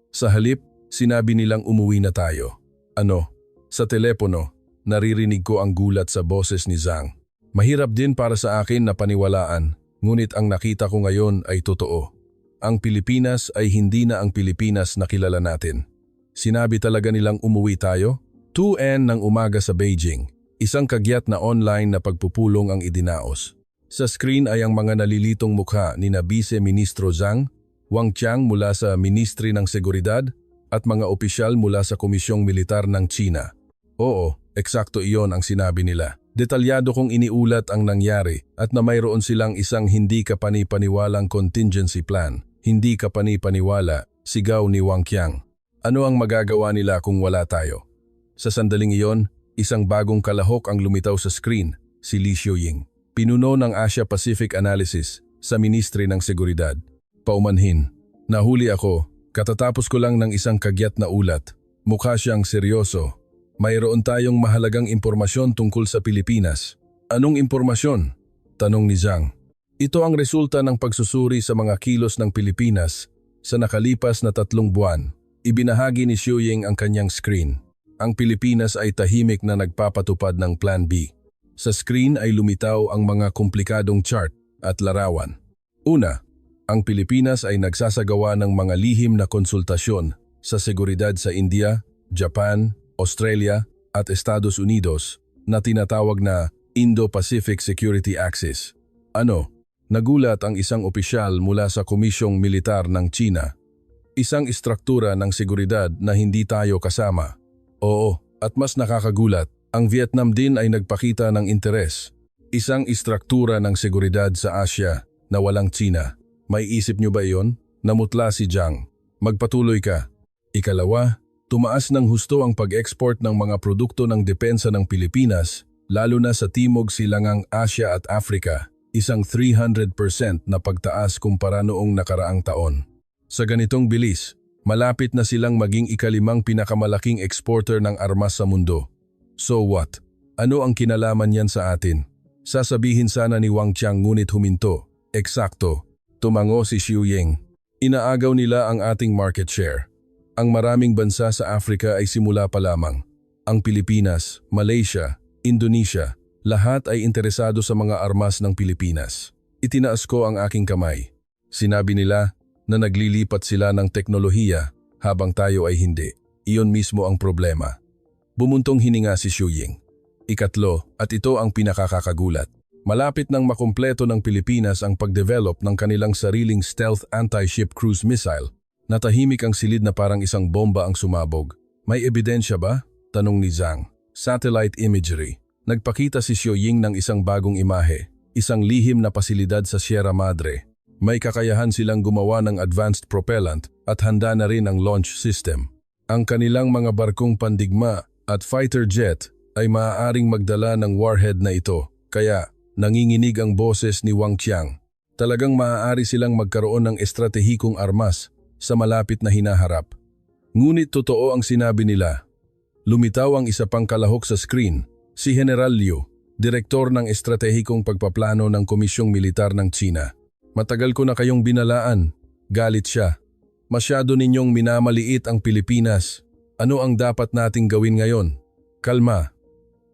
Sa halip, sinabi nilang umuwi na tayo. Ano? Sa telepono, naririnig ko ang gulat sa boses ni Zhang. Mahirap din para sa akin na paniwalaan, ngunit ang nakita ko ngayon ay totoo. Ang Pilipinas ay hindi na ang Pilipinas na kilala natin. Sinabi talaga nilang umuwi tayo? 2:00 ng umaga sa Beijing, isang kagyat na online na pagpupulong ang idinaos. Sa screen ay ang mga nalilitong mukha ni na Vice Ministro Zhang, Wang Qiang mula sa Ministry ng Seguridad at mga opisyal mula sa Komisyong Militar ng China. Oo, eksakto iyon ang sinabi nila. Detalyado kong iniulat ang nangyari at na mayroon silang isang hindi kapani-paniwalang contingency plan. Hindi kapani-paniwala, sigaw ni Wang Qiang. Ano ang magagawa nila kung wala tayo? Sa sandaling iyon, isang bagong kalahok ang lumitaw sa screen, si Li Xiuying. Pinuno ng Asia Pacific Analysis sa Ministry ng Seguridad. Paumanhin. Nahuli ako, katatapos ko lang ng isang kagyat na ulat. Mukha siyang seryoso. Mayroon tayong mahalagang impormasyon tungkol sa Pilipinas. Anong impormasyon? Tanong ni Zhang. Ito ang resulta ng pagsusuri sa mga kilos ng Pilipinas sa nakalipas na 3 buwan. Ibinahagi ni Xiuying ang kanyang screen. Ang Pilipinas ay tahimik na nagpapatupad ng Plan B. Sa screen ay lumitaw ang mga komplikadong chart at larawan. Una, ang Pilipinas ay nagsasagawa ng mga lihim na konsultasyon sa seguridad sa India, Japan, Australia at Estados Unidos na tinatawag na Indo-Pacific Security Axis. Ano? Nagulat ang isang opisyal mula sa Komisyong Militar ng China. Isang istruktura ng seguridad na hindi tayo kasama. Oo, at mas nakakagulat, ang Vietnam din ay nagpakita ng interes. Isang istruktura ng seguridad sa Asia na walang China. May isip niyo ba iyon? Namutla si Jiang. Magpatuloy ka. Ikalawa, tumaas ng husto ang pag-export ng mga produkto ng depensa ng Pilipinas, lalo na sa Timog Silangang Asya at Africa. Isang 300% na pagtaas kumpara noong nakaraang taon. Sa ganitong bilis, malapit na silang maging ika-5 pinakamalaking exporter ng armas sa mundo. So what? Ano ang kinalaman niyan sa atin? Sasabihin sana ni Wang Qiang ngunit huminto. Eksakto. Tumango si Xiuying. Inaagaw nila ang ating market share. Ang maraming bansa sa Africa ay simula pa lamang. Ang Pilipinas, Malaysia, Indonesia, lahat ay interesado sa mga armas ng Pilipinas. Itinaas ko ang aking kamay. Sinabi nila na naglilipat sila ng teknolohiya habang tayo ay hindi. Iyon mismo ang problema. Bumuntong hininga si Xiuying. Ikatlo, at ito ang pinakakakagulat. Malapit nang makumpleto ng Pilipinas ang pagdevelop ng kanilang sariling stealth anti-ship cruise missile. Natahimik ang silid na parang isang bomba ang sumabog. May ebidensya ba? Tanong ni Zhang. Satellite imagery. Nagpakita si Xiuying ng isang bagong imahe, isang lihim na pasilidad sa Sierra Madre. May kakayahan silang gumawa ng advanced propellant at handa na rin ang launch system. Ang kanilang mga barkong pandigma at fighter jet ay maaaring magdala ng warhead na ito, kaya nanginginig ang boses ni Wang Qiang. Talagang maaari silang magkaroon ng estratehikong armas sa malapit na hinaharap. Ngunit totoo ang sinabi nila. Lumitaw ang isa pang kalahok sa screen, si General Liu, direktor ng estratehikong pagpaplano ng Komisyong Militar ng China. Matagal ko na kayong binalaan, galit siya. Masyado ninyong minamaliit ang Pilipinas. Ano ang dapat nating gawin ngayon? Kalma.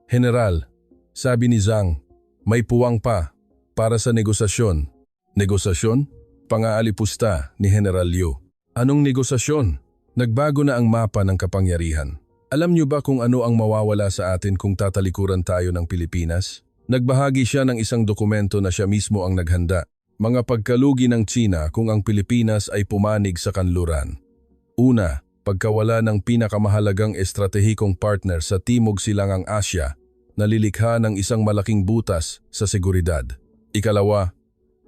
General, sabi ni Zhang, may puwang pa para sa negosasyon. Negosasyon? Pangaalipusta ni General Liu. Anong negosasyon? Nagbago na ang mapa ng kapangyarihan. Alam niyo ba kung ano ang mawawala sa atin kung tatalikuran tayo ng Pilipinas? Nagbahagi siya ng isang dokumento na siya mismo ang naghanda. Mga pagkalugi ng China kung ang Pilipinas ay pumanig sa kanluran. Una, pagkawala ng pinakamahalagang estratehikong partner sa Timog Silangang Asya na lilikha ng isang malaking butas sa seguridad. Ikalawa,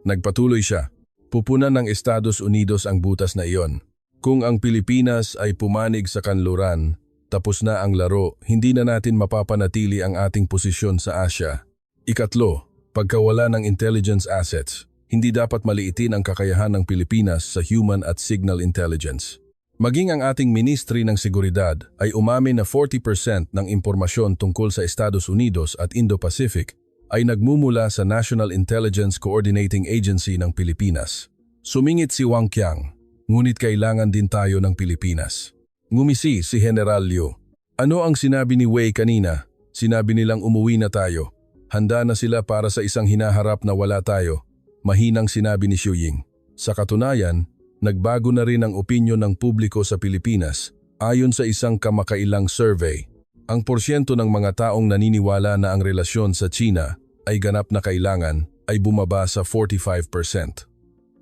nagpatuloy siya. Pupunan ng Estados Unidos ang butas na iyon. Kung ang Pilipinas ay pumanig sa kanluran, tapos na ang laro, hindi na natin mapapanatili ang ating posisyon sa Asya. Ikatlo, pagkawala ng intelligence assets. Hindi dapat maliitin ang kakayahan ng Pilipinas sa human at signal intelligence. Maging ang ating Ministry ng Seguridad ay umamin na 40% ng impormasyon tungkol sa Estados Unidos at Indo-Pacific ay nagmumula sa National Intelligence Coordinating Agency ng Pilipinas. Sumingit si Wang Qiang, ngunit kailangan din tayo ng Pilipinas. Ngumisi si General Liu. Ano ang sinabi ni Wei kanina? Sinabi nilang umuwi na tayo. Handa na sila para sa isang hinaharap na wala tayo. Mahinang sinabi ni Xu Ying. Sa katunayan, nagbago na rin ang opinyon ng publiko sa Pilipinas ayon sa isang kamakailang survey. Ang porsyento ng mga taong naniniwala na ang relasyon sa China ay ganap na kailangan ay bumaba sa 45%.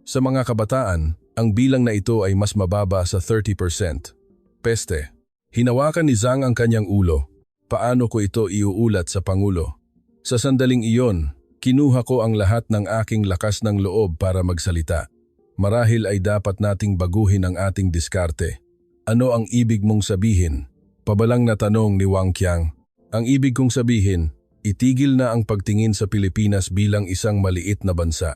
Sa mga kabataan, ang bilang na ito ay mas mababa sa 30%. Peste. Hinawakan ni Zhang ang kanyang ulo. Paano ko ito iuulat sa Pangulo? Sa sandaling iyon, kinuha ko ang lahat ng aking lakas ng loob para magsalita. Marahil ay dapat nating baguhin ang ating diskarte. Ano ang ibig mong sabihin? Pabalang na tanong ni Wang Qiang. Ang ibig kong sabihin, itigil na ang pagtingin sa Pilipinas bilang isang maliit na bansa.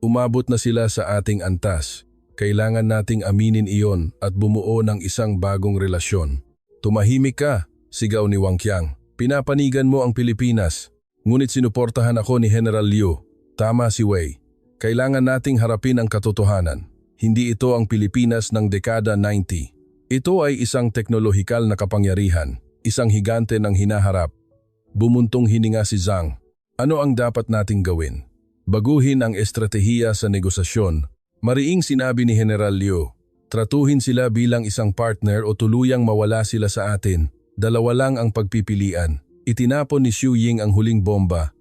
Umabot na sila sa ating antas. Kailangan nating aminin iyon at bumuo ng isang bagong relasyon. Tumahimik ka, sigaw ni Wang Qiang. Pinapanigan mo ang Pilipinas. Ngunit sinuportahan ako ni General Liu. Tama si Wei. Kailangan nating harapin ang katotohanan. Hindi ito ang Pilipinas ng dekada 90. Ito ay isang teknolohikal na kapangyarihan, isang higante ng hinaharap. Bumuntong hininga si Zhang. Ano ang dapat nating gawin? Baguhin ang estratehiya sa negosasyon. Mariing sinabi ni General Liu, tratuhin sila bilang isang partner o tuluyang mawala sila sa atin. Dalawa lang ang pagpipilian. Itinapon ni Xu Ying ang huling bomba.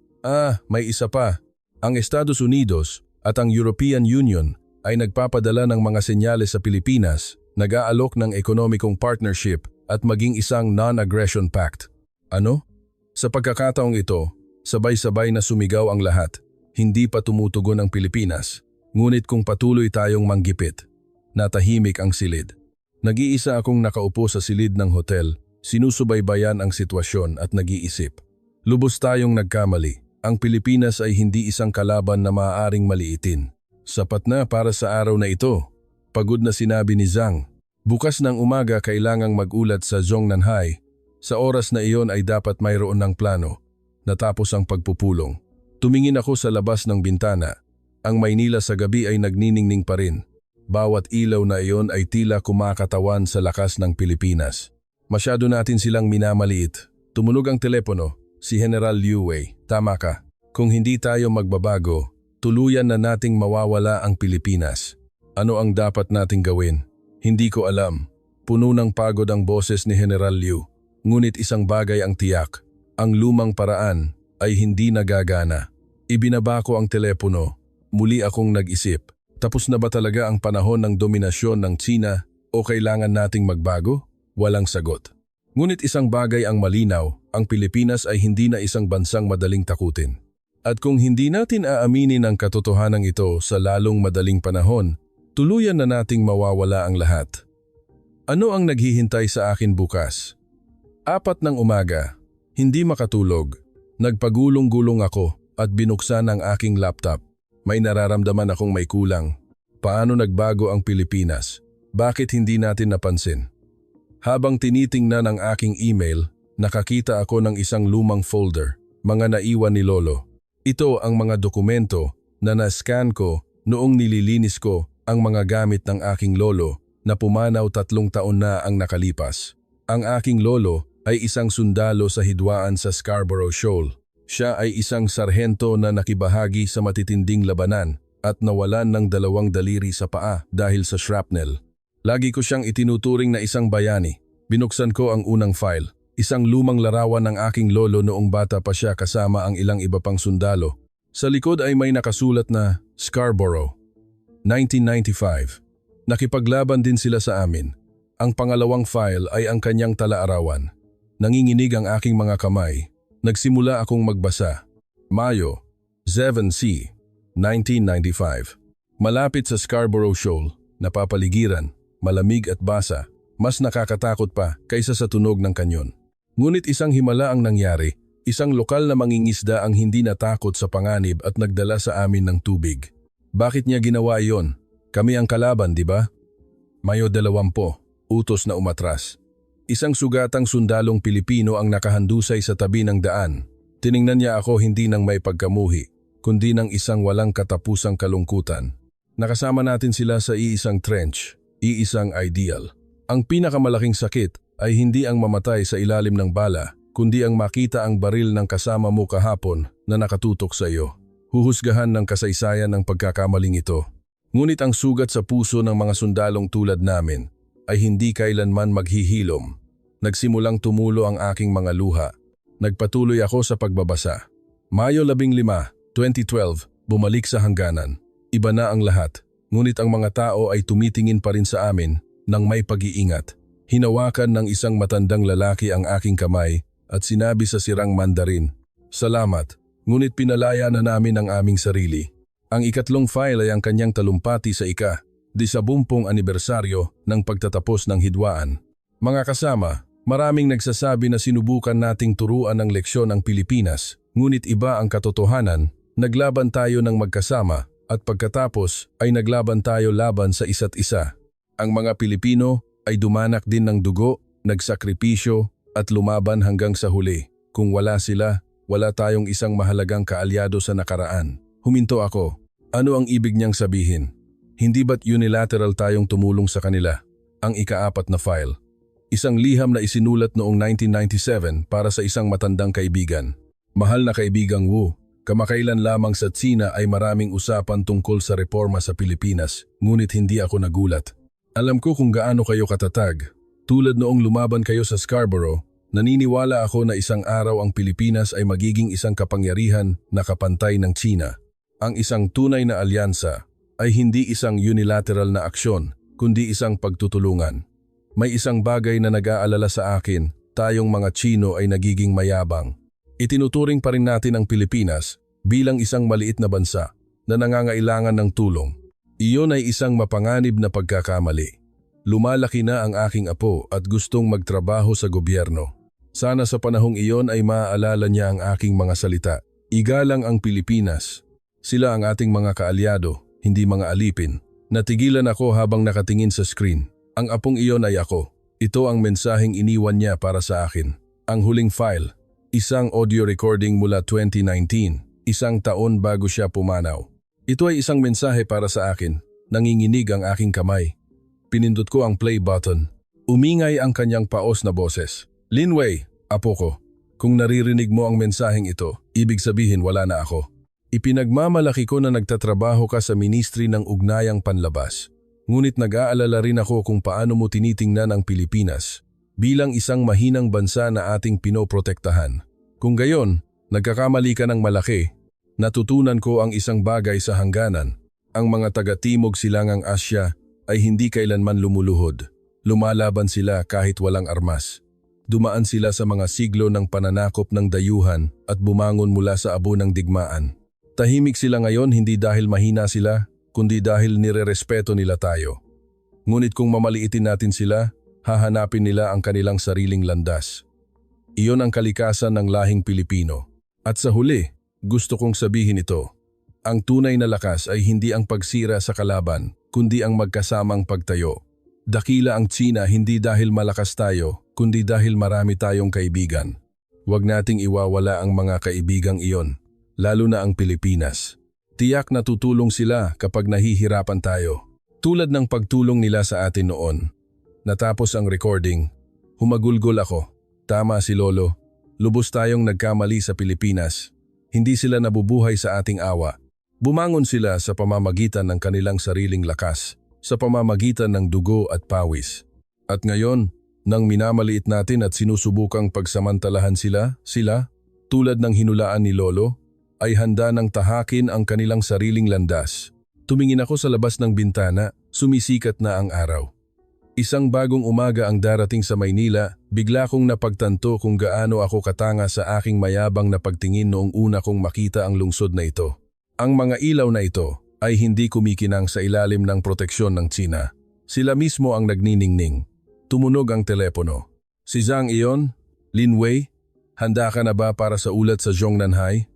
May isa pa. Ang Estados Unidos at ang European Union ay nagpapadala ng mga senyales sa Pilipinas, nag-aalok ng ekonomikong partnership at maging isang non-aggression pact. Ano? Sa pagkakataong ito, sabay-sabay na sumigaw ang lahat. Hindi pa tumutugon ang Pilipinas. Ngunit kung patuloy tayong manggipit, natahimik ang silid. Nag-iisa akong nakaupo sa silid ng hotel, sinusubaybayan ang sitwasyon at nag-iisip. Lubos tayong nagkamali. Ang Pilipinas ay hindi isang kalaban na maaaring maliitin. Sapat na para sa araw na ito. Pagod na sinabi ni Zhang. Bukas ng umaga kailangang mag-ulat sa Zhongnanhai. Sa oras na iyon ay dapat mayroon ng plano. Natapos ang pagpupulong. Tumingin ako sa labas ng bintana. Ang Maynila sa gabi ay nagniningning pa rin. Bawat ilaw na iyon ay tila kumakatawan sa lakas ng Pilipinas. Masyado natin silang minamaliit. Tumunog ang telepono. Si General Liu Wei, tama ka. Kung hindi tayo magbabago, tuluyan na nating mawawala ang Pilipinas. Ano ang dapat nating gawin? Hindi ko alam. Puno ng pagod ang boses ni General Liu. Ngunit isang bagay ang tiyak. Ang lumang paraan ay hindi nagagana. Ibinaba ko ang telepono. Muli akong nag-isip. Tapos na ba talaga ang panahon ng dominasyon ng China o kailangan nating magbago? Walang sagot. Ngunit isang bagay ang malinaw, ang Pilipinas ay hindi na isang bansang madaling takutin. At kung hindi natin aaminin ang katotohanan ito sa lalong madaling panahon, tuluyan na nating mawawala ang lahat. Ano ang naghihintay sa akin bukas? 4 ng umaga, hindi makatulog. Nagpagulong-gulong ako at binuksan ang aking laptop. May nararamdaman akong may kulang. Paano nagbago ang Pilipinas? Bakit hindi natin napansin? Habang tinitingnan ang aking email, nakakita ako ng isang lumang folder, mga naiwan ni Lolo. Ito ang mga dokumento na na-scan ko noong nililinis ko ang mga gamit ng aking lolo na pumanaw 3 taon na ang nakalipas. Ang aking lolo ay isang sundalo sa hidwaan sa Scarborough Shoal. Siya ay isang sarhento na nakibahagi sa matitinding labanan at nawalan ng 2 daliri sa paa dahil sa shrapnel. Lagi ko siyang itinuturing na isang bayani. Binuksan ko ang unang file. Isang lumang larawan ng aking lolo noong bata pa siya kasama ang ilang iba pang sundalo. Sa likod ay may nakasulat na Scarborough, 1995. Nakipaglaban din sila sa amin. Ang pangalawang file ay ang kanyang tala-arawan. Nanginginig ang aking mga kamay. Nagsimula akong magbasa. Mayo, 7C, 1995. Malapit sa Scarborough Shoal, napapaligiran, malamig at basa. Mas nakakatakot pa kaysa sa tunog ng kanyon. Ngunit isang himala ang nangyari, isang lokal na mangingisda ang hindi natakot sa panganib at nagdala sa amin ng tubig. Bakit niya ginawa iyon? Kami ang kalaban, di ba? Mayo 20, utos na umatras. Isang sugatang sundalong Pilipino ang nakahandusay sa tabi ng daan. Tiningnan niya ako hindi ng may pagkamuhi, kundi ng isang walang katapusang kalungkutan. Nakasama natin sila sa iisang trench, iisang ideal. Ang pinakamalaking sakit ay hindi ang mamatay sa ilalim ng bala, kundi ang makita ang baril ng kasama mo kahapon na nakatutok sa iyo. Huhusgahan ng kasaysayan ng pagkakamaling ito. Ngunit ang sugat sa puso ng mga sundalong tulad namin ay hindi kailanman maghihilom. Nagsimulang tumulo ang aking mga luha. Nagpatuloy ako sa pagbabasa. Mayo 15, 2012, bumalik sa hangganan. Iba na ang lahat, ngunit ang mga tao ay tumitingin pa rin sa amin ng may pag-iingat. Hinawakan ng isang matandang lalaki ang aking kamay at sinabi sa sirang Mandarin, "Salamat, ngunit pinalaya na namin ang aming sarili." Ang ikatlong file ay ang kanyang talumpati sa ika-10 anibersaryo ng pagtatapos ng hidwaan. Mga kasama, maraming nagsasabi na sinubukan nating turuan ng leksyon ang Pilipinas, ngunit iba ang katotohanan, naglaban tayo ng magkasama at pagkatapos ay naglaban tayo laban sa isa't isa. Ang mga Pilipino ay dumanak din ng dugo, nagsakripisyo at lumaban hanggang sa huli. Kung wala sila, wala tayong isang mahalagang kaalyado sa nakaraan. Huminto ako. Ano ang ibig niyang sabihin? Hindi ba't unilateral tayong tumulong sa kanila? Ang ika-4 na file. Isang liham na isinulat noong 1997 para sa isang matandang kaibigan. Mahal na kaibigang Wu, kamakailan lamang sa Tsina ay maraming usapan tungkol sa reforma sa Pilipinas, ngunit hindi ako nagulat. Alam ko kung gaano kayo katatag. Tulad noong lumaban kayo sa Scarborough, naniniwala ako na isang araw ang Pilipinas ay magiging isang kapangyarihan na kapantay ng Tsina. Ang isang tunay na alyansa ay hindi isang unilateral na aksyon, kundi isang pagtutulungan. May isang bagay na nag-aalala sa akin, tayong mga Tsino ay nagiging mayabang. Itinuturing pa rin natin ang Pilipinas bilang isang maliit na bansa na nangangailangan ng tulong. Iyon ay isang mapanganib na pagkakamali. Lumalaki na ang aking apo at gustong magtrabaho sa gobyerno. Sana sa panahong iyon ay maaalala niya ang aking mga salita. Igalang ang Pilipinas. Sila ang ating mga kaalyado, hindi mga alipin. Natigilan ako habang nakatingin sa screen. Ang apong iyon ay ako. Ito ang mensaheng iniwan niya para sa akin. Ang huling file. Isang audio recording mula 2019. Isang taon bago siya pumanaw. Ito ay isang mensahe para sa akin. Nanginginig ang aking kamay. Pinindot ko ang play button. Umingay ang kanyang paos na boses. "Linwei, apo ko, kung naririnig mo ang mensaheng ito, ibig sabihin wala na ako. Ipinagmamalaki ko na nagtatrabaho ka sa Ministry ng Ugnayang Panlabas. Ngunit nag-aalala rin ako kung paano mo tinitingnan ang Pilipinas bilang isang mahinang bansa na ating pinoprotektahan. Kung gayon, nagkakamali ka ng malaki. Natutunan ko ang isang bagay sa hangganan. Ang mga taga-Timog Silangang Asya ay hindi kailanman lumuluhod. Lumalaban sila kahit walang armas. Dumaan sila sa mga siglo ng pananakop ng dayuhan at bumangon mula sa abo ng digmaan. Tahimik sila ngayon hindi dahil mahina sila, kundi dahil nirerespeto nila tayo. Ngunit kung mamaliitin natin sila, hahanapin nila ang kanilang sariling landas. Iyon ang kalikasan ng lahing Pilipino. At sa huli, gusto kong sabihin ito. Ang tunay na lakas ay hindi ang pagsira sa kalaban, kundi ang magkasamang pagtayo. Dakila ang Tsina hindi dahil malakas tayo, kundi dahil marami tayong kaibigan. Huwag nating iwawala ang mga kaibigang iyon, lalo na ang Pilipinas. Tiyak na tutulong sila kapag nahihirapan tayo. Tulad ng pagtulong nila sa atin noon. Natapos ang recording, humagulgol ako. Tama si Lolo, lubos tayong nagkamali sa Pilipinas. Hindi sila nabubuhay sa ating awa. Bumangon sila sa pamamagitan ng kanilang sariling lakas, sa pamamagitan ng dugo at pawis. At ngayon, nang minamaliit natin at sinusubukang pagsamantalahan sila, tulad ng hinulaan ni Lolo, ay handa ng tahakin ang kanilang sariling landas. Tumingin ako sa labas ng bintana, sumisikat na ang araw. Isang bagong umaga ang darating sa Maynila, bigla kong napagtanto kung gaano ako katanga sa aking mayabang na pagtingin noong una kong makita ang lungsod na ito. Ang mga ilaw na ito ay hindi kumikinang sa ilalim ng proteksyon ng Tsina. Sila mismo ang nagniningning. Tumunog ang telepono. Si Zhang iyon? Lin Wei? Handa ka na ba para sa ulat sa Zhongnanhai?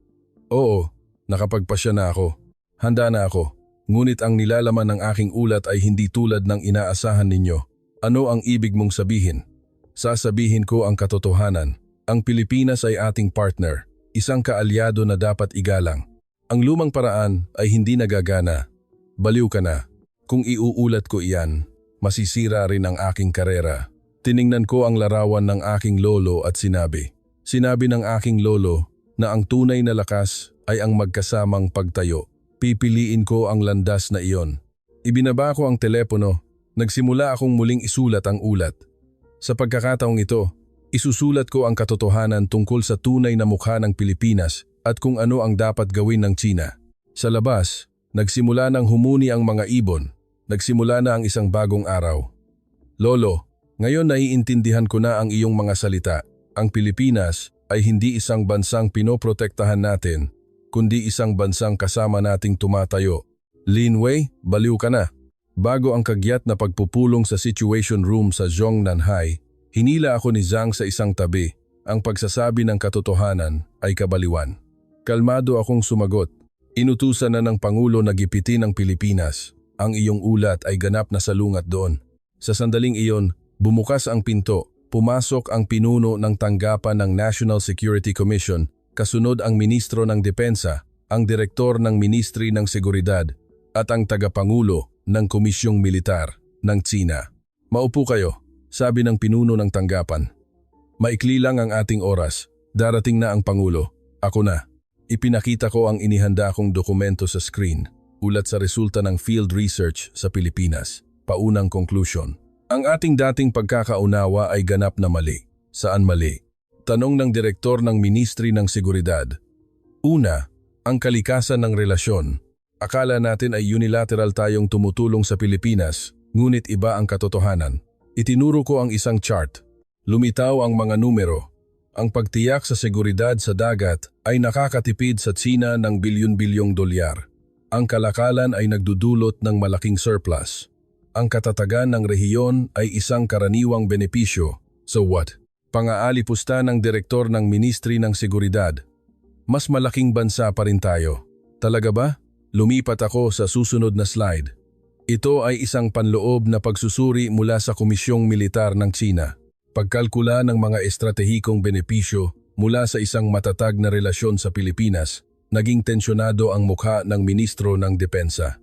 Oo, nakapagpasya na ako. Handa na ako. Ngunit ang nilalaman ng aking ulat ay hindi tulad ng inaasahan ninyo. Ano ang ibig mong sabihin? Sasabihin ko ang katotohanan. Ang Pilipinas ay ating partner, isang kaalyado na dapat igalang. Ang lumang paraan ay hindi nagagana. Baliw ka na. Kung iuulat ko iyan, masisira rin ang aking karera. Tiningnan ko ang larawan ng aking lolo at sinabi ng aking lolo na ang tunay na lakas ay ang magkasamang pagtayo. Pipiliin ko ang landas na iyon. Ibinaba ko ang telepono. Nagsimula akong muling isulat ang ulat. Sa pagkakataong ito, isusulat ko ang katotohanan tungkol sa tunay na mukha ng Pilipinas at kung ano ang dapat gawin ng Tsina. Sa labas, nagsimula nang humuni ang mga ibon. Nagsimula na ang isang bagong araw. Lolo, ngayon naiintindihan ko na ang iyong mga salita. Ang Pilipinas ay hindi isang bansang pinoprotektahan natin, kundi isang bansang kasama nating tumatayo. Lin Wei, baliw ka na. Bago ang kagyat na pagpupulong sa Situation Room sa Zhongnanhai, hinila ako ni Zhang sa isang tabi. Ang pagsasabi ng katotohanan ay kabaliwan. Kalmado akong sumagot. Inutusan na ng Pangulo na gipitin ang Pilipinas. Ang iyong ulat ay ganap na salungat doon. Sa sandaling iyon, bumukas ang pinto. Pumasok ang pinuno ng tanggapan ng National Security Commission, kasunod ang Ministro ng Depensa, ang Direktor ng Ministry ng Seguridad, at ang Tagapangulo ng Komisyong Militar ng Tsina. Maupo kayo, sabi ng pinuno ng tanggapan. Maikli lang ang ating oras. Darating na ang Pangulo. Ako na. Ipinakita ko ang inihanda kong dokumento sa screen, ulat sa resulta ng field research sa Pilipinas. Paunang conclusion. Ang ating dating pagkakaunawa ay ganap na mali. Saan mali? Tanong ng direktor ng Ministry ng Seguridad. Una, ang kalikasan ng relasyon. Akala natin ay unilateral tayong tumutulong sa Pilipinas, ngunit iba ang katotohanan. Itinuro ko ang isang chart. Lumitaw ang mga numero. Ang pagtiyak sa seguridad sa dagat ay nakakatipid sa Tsina ng bilyon-bilyong dolyar. Ang kalakalan ay nagdudulot ng malaking surplus. Ang katatagan ng rehiyon ay isang karaniwang benepisyo. So what? Pangaalipusta ng direktor ng Ministry ng Seguridad. Mas malaking bansa pa rin tayo. Talaga ba? Lumipat ako sa susunod na slide. Ito ay isang panloob na pagsusuri mula sa Komisyong Militar ng Tsina. Pagkalkula ng mga estratehikong benepisyo mula sa isang matatag na relasyon sa Pilipinas, naging tensyonado ang mukha ng Ministro ng Depensa.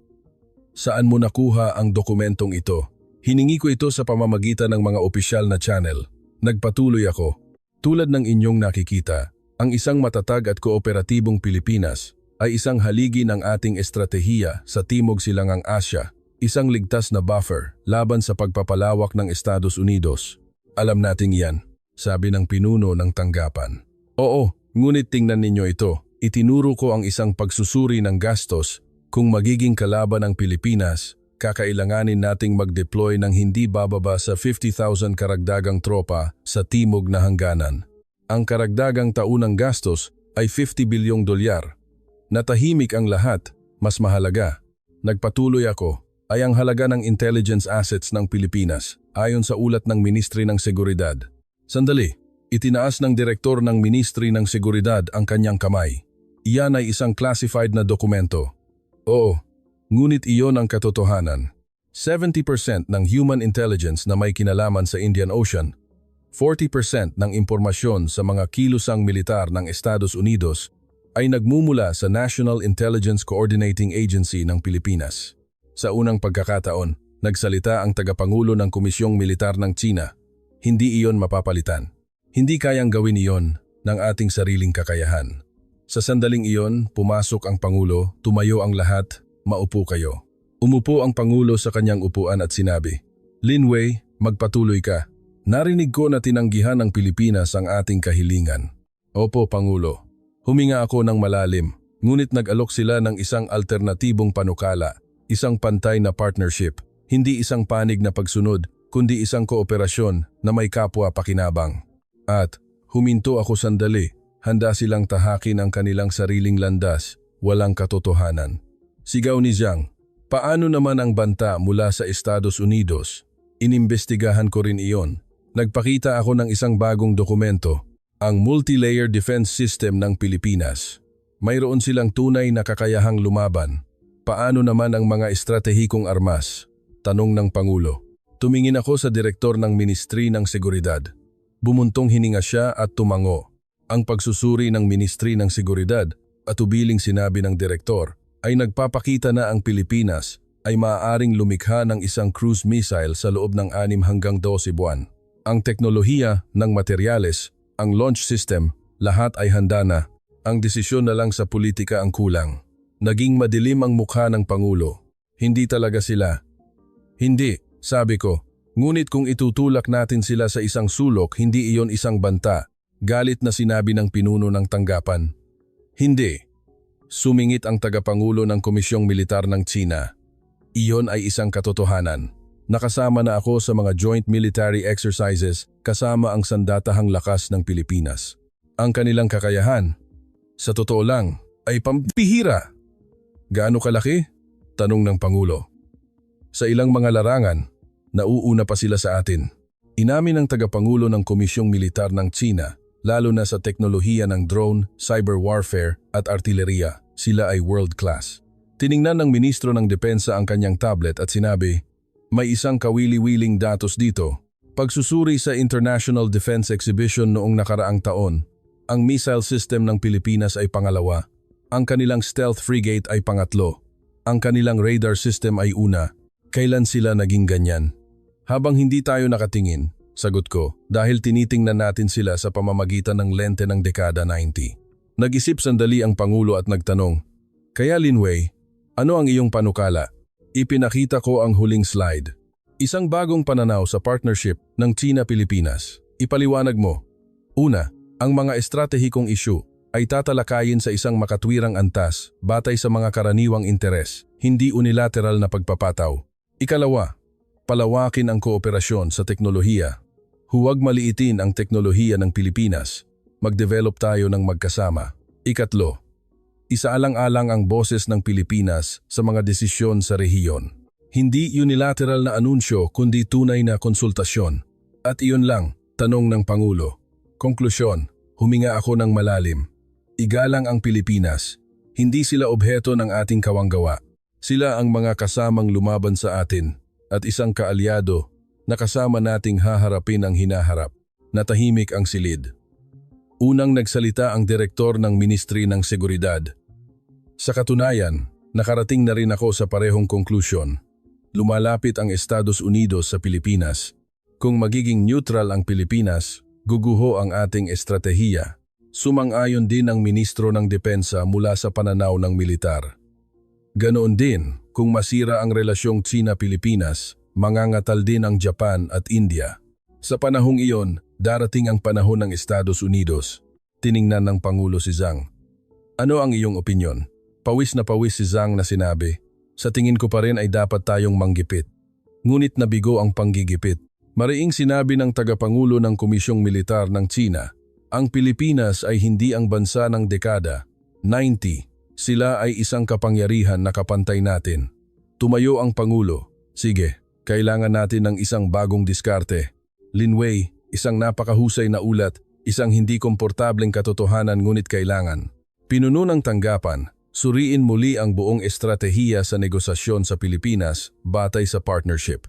Saan mo nakuha ang dokumentong ito? Hiningi ko ito sa pamamagitan ng mga opisyal na channel. Nagpatuloy ako. Tulad ng inyong nakikita, ang isang matatag at kooperatibong Pilipinas ay isang haligi ng ating estratehiya sa Timog Silangang Asya, isang ligtas na buffer laban sa pagpapalawak ng Estados Unidos. Alam nating yan, sabi ng pinuno ng tanggapan. Oo, ngunit tingnan ninyo ito. Itinuro ko ang isang pagsusuri ng gastos. Kung magiging kalaban ang Pilipinas, kakailanganin nating mag-deploy ng hindi bababa sa 50,000 karagdagang tropa sa timog na hangganan. Ang karagdagang taunang gastos ay 50 bilyong dolyar. Natahimik ang lahat, mas mahalaga. Nagpatuloy ako, ay ang halaga ng intelligence assets ng Pilipinas, ayon sa ulat ng Ministry ng Seguridad. Sandali, itinaas ng direktor ng Ministry ng Seguridad ang kanyang kamay. Iyan ay isang classified na dokumento. Oo, ngunit iyon ang katotohanan. 70% ng human intelligence na may kinalaman sa Indian Ocean, 40% ng impormasyon sa mga kilusang militar ng Estados Unidos ay nagmumula sa National Intelligence Coordinating Agency ng Pilipinas. Sa unang pagkakataon, nagsalita ang tagapangulo ng Komisyong Militar ng China. Hindi iyon mapapalitan. Hindi kayang gawin iyon ng ating sariling kakayahan. Sa sandaling iyon, pumasok ang Pangulo, tumayo ang lahat, maupo kayo. Umupo ang Pangulo sa kanyang upuan at sinabi, Lin Wei, magpatuloy ka. Narinig ko na tinanggihan ng Pilipinas ang ating kahilingan. Opo, Pangulo. Huminga ako ng malalim, ngunit nag-alok sila ng isang alternatibong panukala, isang pantay na partnership, hindi isang panig na pagsunod, kundi isang kooperasyon na may kapwa pakinabang. At huminto ako sandali, handa silang tahakin ang kanilang sariling landas, walang katotohanan. Sigaw ni Zhang, paano naman ang banta mula sa Estados Unidos? Inimbestigahan ko rin iyon. Nagpakita ako ng isang bagong dokumento, ang Multi-Layer Defense System ng Pilipinas. Mayroon silang tunay na kakayahang lumaban. Paano naman ang mga estratehikong armas? Tanong ng Pangulo. Tumingin ako sa direktor ng Ministry ng Seguridad. Bumuntong hininga siya at tumango. Ang pagsusuri ng Ministry ng Seguridad at ubiling sinabi ng direktor ay nagpapakita na ang Pilipinas ay maaaring lumikha ng isang cruise missile sa loob ng 6 hanggang 12 buwan. Ang teknolohiya ng materyales, ang launch system, lahat ay handa na. Ang desisyon na lang sa politika ang kulang. Naging madilim ang mukha ng Pangulo. Hindi talaga sila. Hindi, sabi ko. Ngunit kung itutulak natin sila sa isang sulok, hindi iyon isang banta. Galit na sinabi ng pinuno ng tanggapan. Hindi. Sumingit ang tagapangulo ng Komisyong Militar ng China. Iyon ay isang katotohanan. Nakasama na ako sa mga joint military exercises kasama ang sandatahang lakas ng Pilipinas. Ang kanilang kakayahan, sa totoo lang, ay pampihira. Gaano kalaki? Tanong ng Pangulo. Sa ilang mga larangan, nauuna pa sila sa atin. Inamin ng tagapangulo ng Komisyong Militar ng China, lalo na sa teknolohiya ng drone, cyber warfare at artilleriya, sila ay world class. Tiningnan ng Ministro ng Depensa ang kanyang tablet at sinabi, may isang kawili-wiling datos dito. Pagsusuri sa International Defense Exhibition noong nakaraang taon, ang missile system ng Pilipinas ay pangalawa, ang kanilang stealth frigate ay pangatlo, ang kanilang radar system ay una. Kailan sila naging ganyan? Habang hindi tayo nakatingin, sagot ko, dahil tinitingnan natin sila sa pamamagitan ng lente ng dekada 90. Nag-isip sandali ang Pangulo at nagtanong, kaya Lin Wei, ano ang iyong panukala? Ipinakita ko ang huling slide. Isang bagong pananaw sa partnership ng China-Pilipinas. Ipaliwanag mo. Una, ang mga estratehikong issue ay tatalakayin sa isang makatwirang antas batay sa mga karaniwang interes, hindi unilateral na pagpapataw. Ikalawa, palawakin ang kooperasyon sa teknolohiya. Huwag maliitin ang teknolohiya ng Pilipinas. Mag-develop tayo ng magkasama. Ikatlo, isaalang-alang ang boses ng Pilipinas sa mga desisyon sa rehiyon. Hindi unilateral na anunsyo kundi tunay na konsultasyon. At iyon lang, tanong ng Pangulo. Konklusyon, huminga ako ng malalim. Igalang ang Pilipinas. Hindi sila obheto ng ating kawanggawa. Sila ang mga kasamang lumaban sa atin at isang kaalyado na kasama nating haharapin ang hinaharap. Natahimik ang silid. Unang nagsalita ang direktor ng Ministry ng Seguridad. Sa katunayan, nakarating na rin ako sa parehong konklusyon. Lumalapit ang Estados Unidos sa Pilipinas. Kung magiging neutral ang Pilipinas, guguho ang ating estratehiya. Sumang-ayon din ang Ministro ng Depensa mula sa pananaw ng militar. Ganoon din, kung masira ang relasyong China-Pilipinas, mangangatal din ang Japan at India. Sa panahong iyon, darating ang panahon ng Estados Unidos. Tiningnan ng Pangulo si Zhang. Ano ang iyong opinyon? Pawis na pawis si Zhang na sinabi, sa tingin ko pa rin ay dapat tayong manggipit. Ngunit nabigo ang panggigipit. Mariing sinabi ng tagapangulo ng Komisyong Militar ng China, ang Pilipinas ay hindi ang bansa ng dekada 90. Sila ay isang kapangyarihan na kapantay natin. Tumayo ang Pangulo. Sige, kailangan natin ng isang bagong diskarte. Lin Wei, isang napakahusay na ulat, isang hindi komportableng katotohanan ngunit kailangan. Pinuno ng tanggapan, suriin muli ang buong estratehiya sa negosasyon sa Pilipinas batay sa partnership.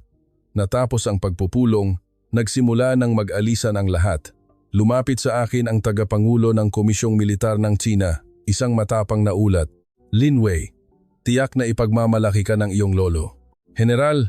Natapos ang pagpupulong, nagsimula ng mag-alisan ang lahat. Lumapit sa akin ang tagapangulo ng Komisyong Militar ng China, isang matapang na ulat. Lin Wei, tiyak na ipagmamalaki ka ng iyong lolo. General,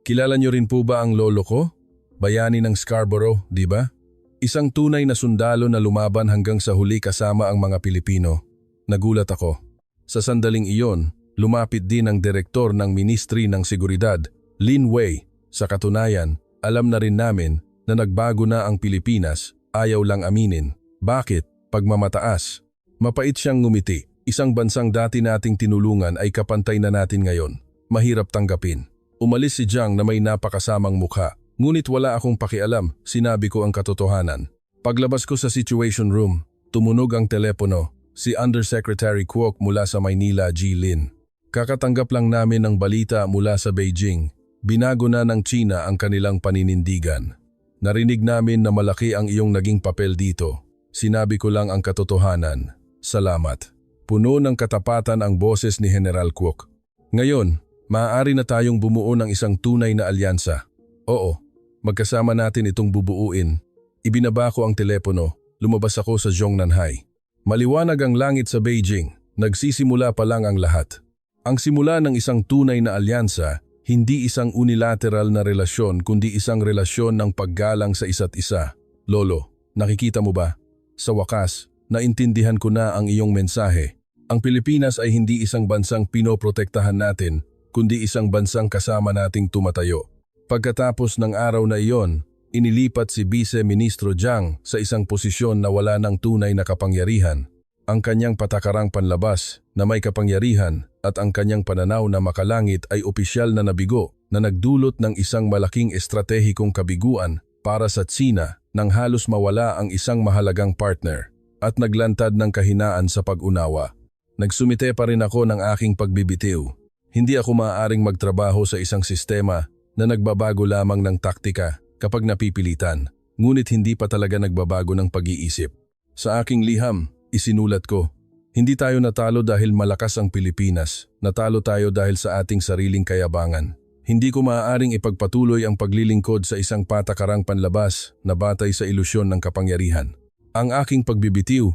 kilala niyo rin po ba ang lolo ko? Bayani ng Scarborough, di ba? Isang tunay na sundalo na lumaban hanggang sa huli kasama ang mga Pilipino. Nagulat ako. Sa sandaling iyon, lumapit din ang direktor ng Ministry ng Seguridad, Lin Wei. Sa katunayan, alam na rin namin na nagbago na ang Pilipinas, ayaw lang aminin. Bakit? Pagmamataas. Mapait siyang ngumiti. Isang bansang dati nating tinulungan ay kapantay na natin ngayon. Mahirap tanggapin. Umalis si Jiang na may napakasamang mukha. Ngunit wala akong pakialam, sinabi ko ang katotohanan. Paglabas ko sa situation room, tumunog ang telepono. Si Undersecretary Kwok mula sa Maynila, Jilin. Kakatanggap lang namin ng balita mula sa Beijing. Binago na ng China ang kanilang paninindigan. Narinig namin na malaki ang iyong naging papel dito. Sinabi ko lang ang katotohanan. Salamat. Puno ng katapatan ang boses ni General Kwok. Ngayon, maaari na tayong bumuo ng isang tunay na alyansa. Oo, magkasama natin itong bubuuin. Ibinaba ko ang telepono, lumabas ako sa Zhongnanhai. Maliwanag ang langit sa Beijing, nagsisimula pa lang ang lahat. Ang simula ng isang tunay na alyansa, hindi isang unilateral na relasyon kundi isang relasyon ng paggalang sa isa't isa. Lolo, nakikita mo ba? Sa wakas, naintindihan ko na ang iyong mensahe. Ang Pilipinas ay hindi isang bansang pinoprotektahan natin, kundi isang bansang kasama nating tumatayo. Pagkatapos ng araw na iyon, inilipat si Vice Ministro Jiang sa isang posisyon na wala ng tunay na kapangyarihan. Ang kanyang patakarang panlabas na may kapangyarihan at ang kanyang pananaw na makalangit ay opisyal na nabigo na nagdulot ng isang malaking estratehikong kabiguan para sa China nang halos mawala ang isang mahalagang partner at naglantad ng kahinaan sa pag-unawa. Nagsumite pa rin ako ng aking pagbibitiw. Hindi ako maaaring magtrabaho sa isang sistema na nagbabago lamang ng taktika kapag napipilitan, ngunit hindi pa talaga nagbabago ng pag-iisip. Sa aking liham, isinulat ko, hindi tayo natalo dahil malakas ang Pilipinas, natalo tayo dahil sa ating sariling kayabangan. Hindi ko maaaring ipagpatuloy ang paglilingkod sa isang patakarang panlabas na batay sa ilusyon ng kapangyarihan. Ang aking pagbibitiw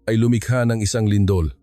ay lumikha ng isang lindol.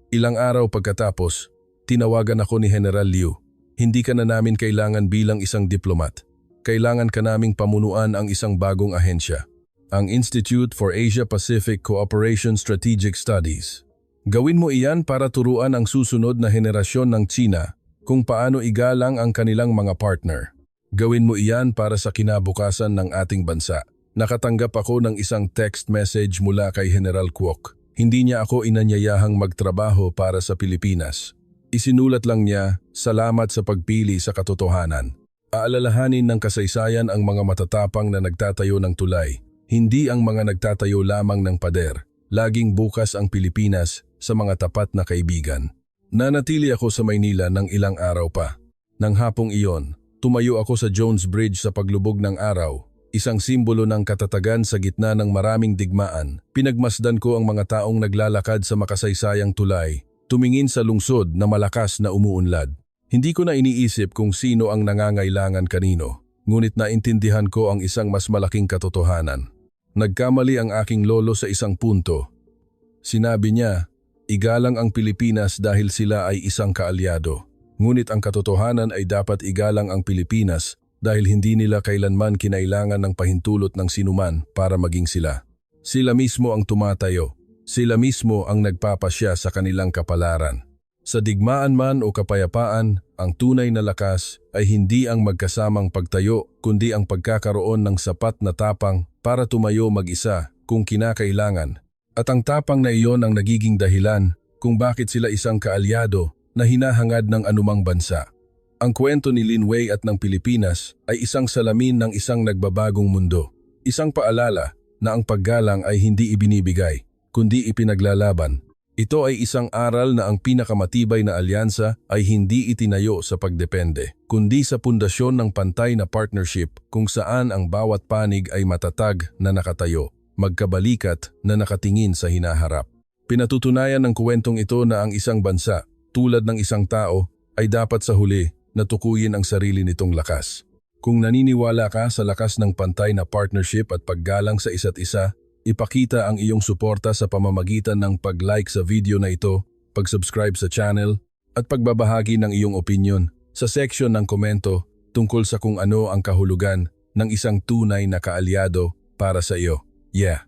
Ilang araw pagkatapos, tinawagan ako ni General Liu. Hindi ka na namin kailangan bilang isang diplomat. Kailangan ka naming pamunuan ang isang bagong ahensya, ang Institute for Asia-Pacific Cooperation Strategic Studies. Gawin mo iyan para turuan ang susunod na henerasyon ng China kung paano igalang ang kanilang mga partner. Gawin mo iyan para sa kinabukasan ng ating bansa. Nakatanggap ako ng isang text message mula kay General Kwok. Hindi niya ako inanyayahang magtrabaho para sa Pilipinas. Isinulat lang niya, salamat sa pagpili sa katotohanan. Aalalahanin ng kasaysayan ang mga matatapang na nagtatayo ng tulay, hindi ang mga nagtatayo lamang ng pader. Laging bukas ang Pilipinas sa mga tapat na kaibigan. Nanatili ako sa Maynila ng ilang araw pa. Nang hapong iyon, tumayo ako sa Jones Bridge sa paglubog ng araw, isang simbolo ng katatagan sa gitna ng maraming digmaan. Pinagmasdan ko ang mga taong naglalakad sa makasaysayang tulay, tumingin sa lungsod na malakas na umuunlad. Hindi ko na iniisip kung sino ang nangangailangan kanino, ngunit naintindihan ko ang isang mas malaking katotohanan. Nagkamali ang aking lolo sa isang punto. Sinabi niya, igalang ang Pilipinas dahil sila ay isang kaalyado. Ngunit ang katotohanan ay dapat igalang ang Pilipinas dahil hindi nila kailanman kinailangan ng pahintulot ng sinuman para maging sila. Sila mismo ang tumatayo. Sila mismo ang nagpapasya sa kanilang kapalaran. Sa digmaan man o kapayapaan, ang tunay na lakas ay hindi ang magkasamang pagtayo kundi ang pagkakaroon ng sapat na tapang para tumayo mag-isa kung kinakailangan. At ang tapang na iyon ang nagiging dahilan kung bakit sila isang kaalyado na hinahangad ng anumang bansa. Ang kwento ni Lin Wei at ng Pilipinas ay isang salamin ng isang nagbabagong mundo. Isang paalala na ang paggalang ay hindi ibinibigay, kundi ipinaglalaban. Ito ay isang aral na ang pinakamatibay na alyansa ay hindi itinayo sa pagdepende, kundi sa pundasyon ng pantay na partnership kung saan ang bawat panig ay matatag na nakatayo, magkabalikat na nakatingin sa hinaharap. Pinatutunayan ng kwentong ito na ang isang bansa, tulad ng isang tao, ay dapat sa huli na tukuyin ang sarili nitong lakas. Kung naniniwala ka sa lakas ng pantay na partnership at paggalang sa isa't isa, ipakita ang iyong suporta sa pamamagitan ng pag-like sa video na ito, pag-subscribe sa channel, at pagbabahagi ng iyong opinyon sa section ng komento tungkol sa kung ano ang kahulugan ng isang tunay na kaalyado para sa iyo. Yeah!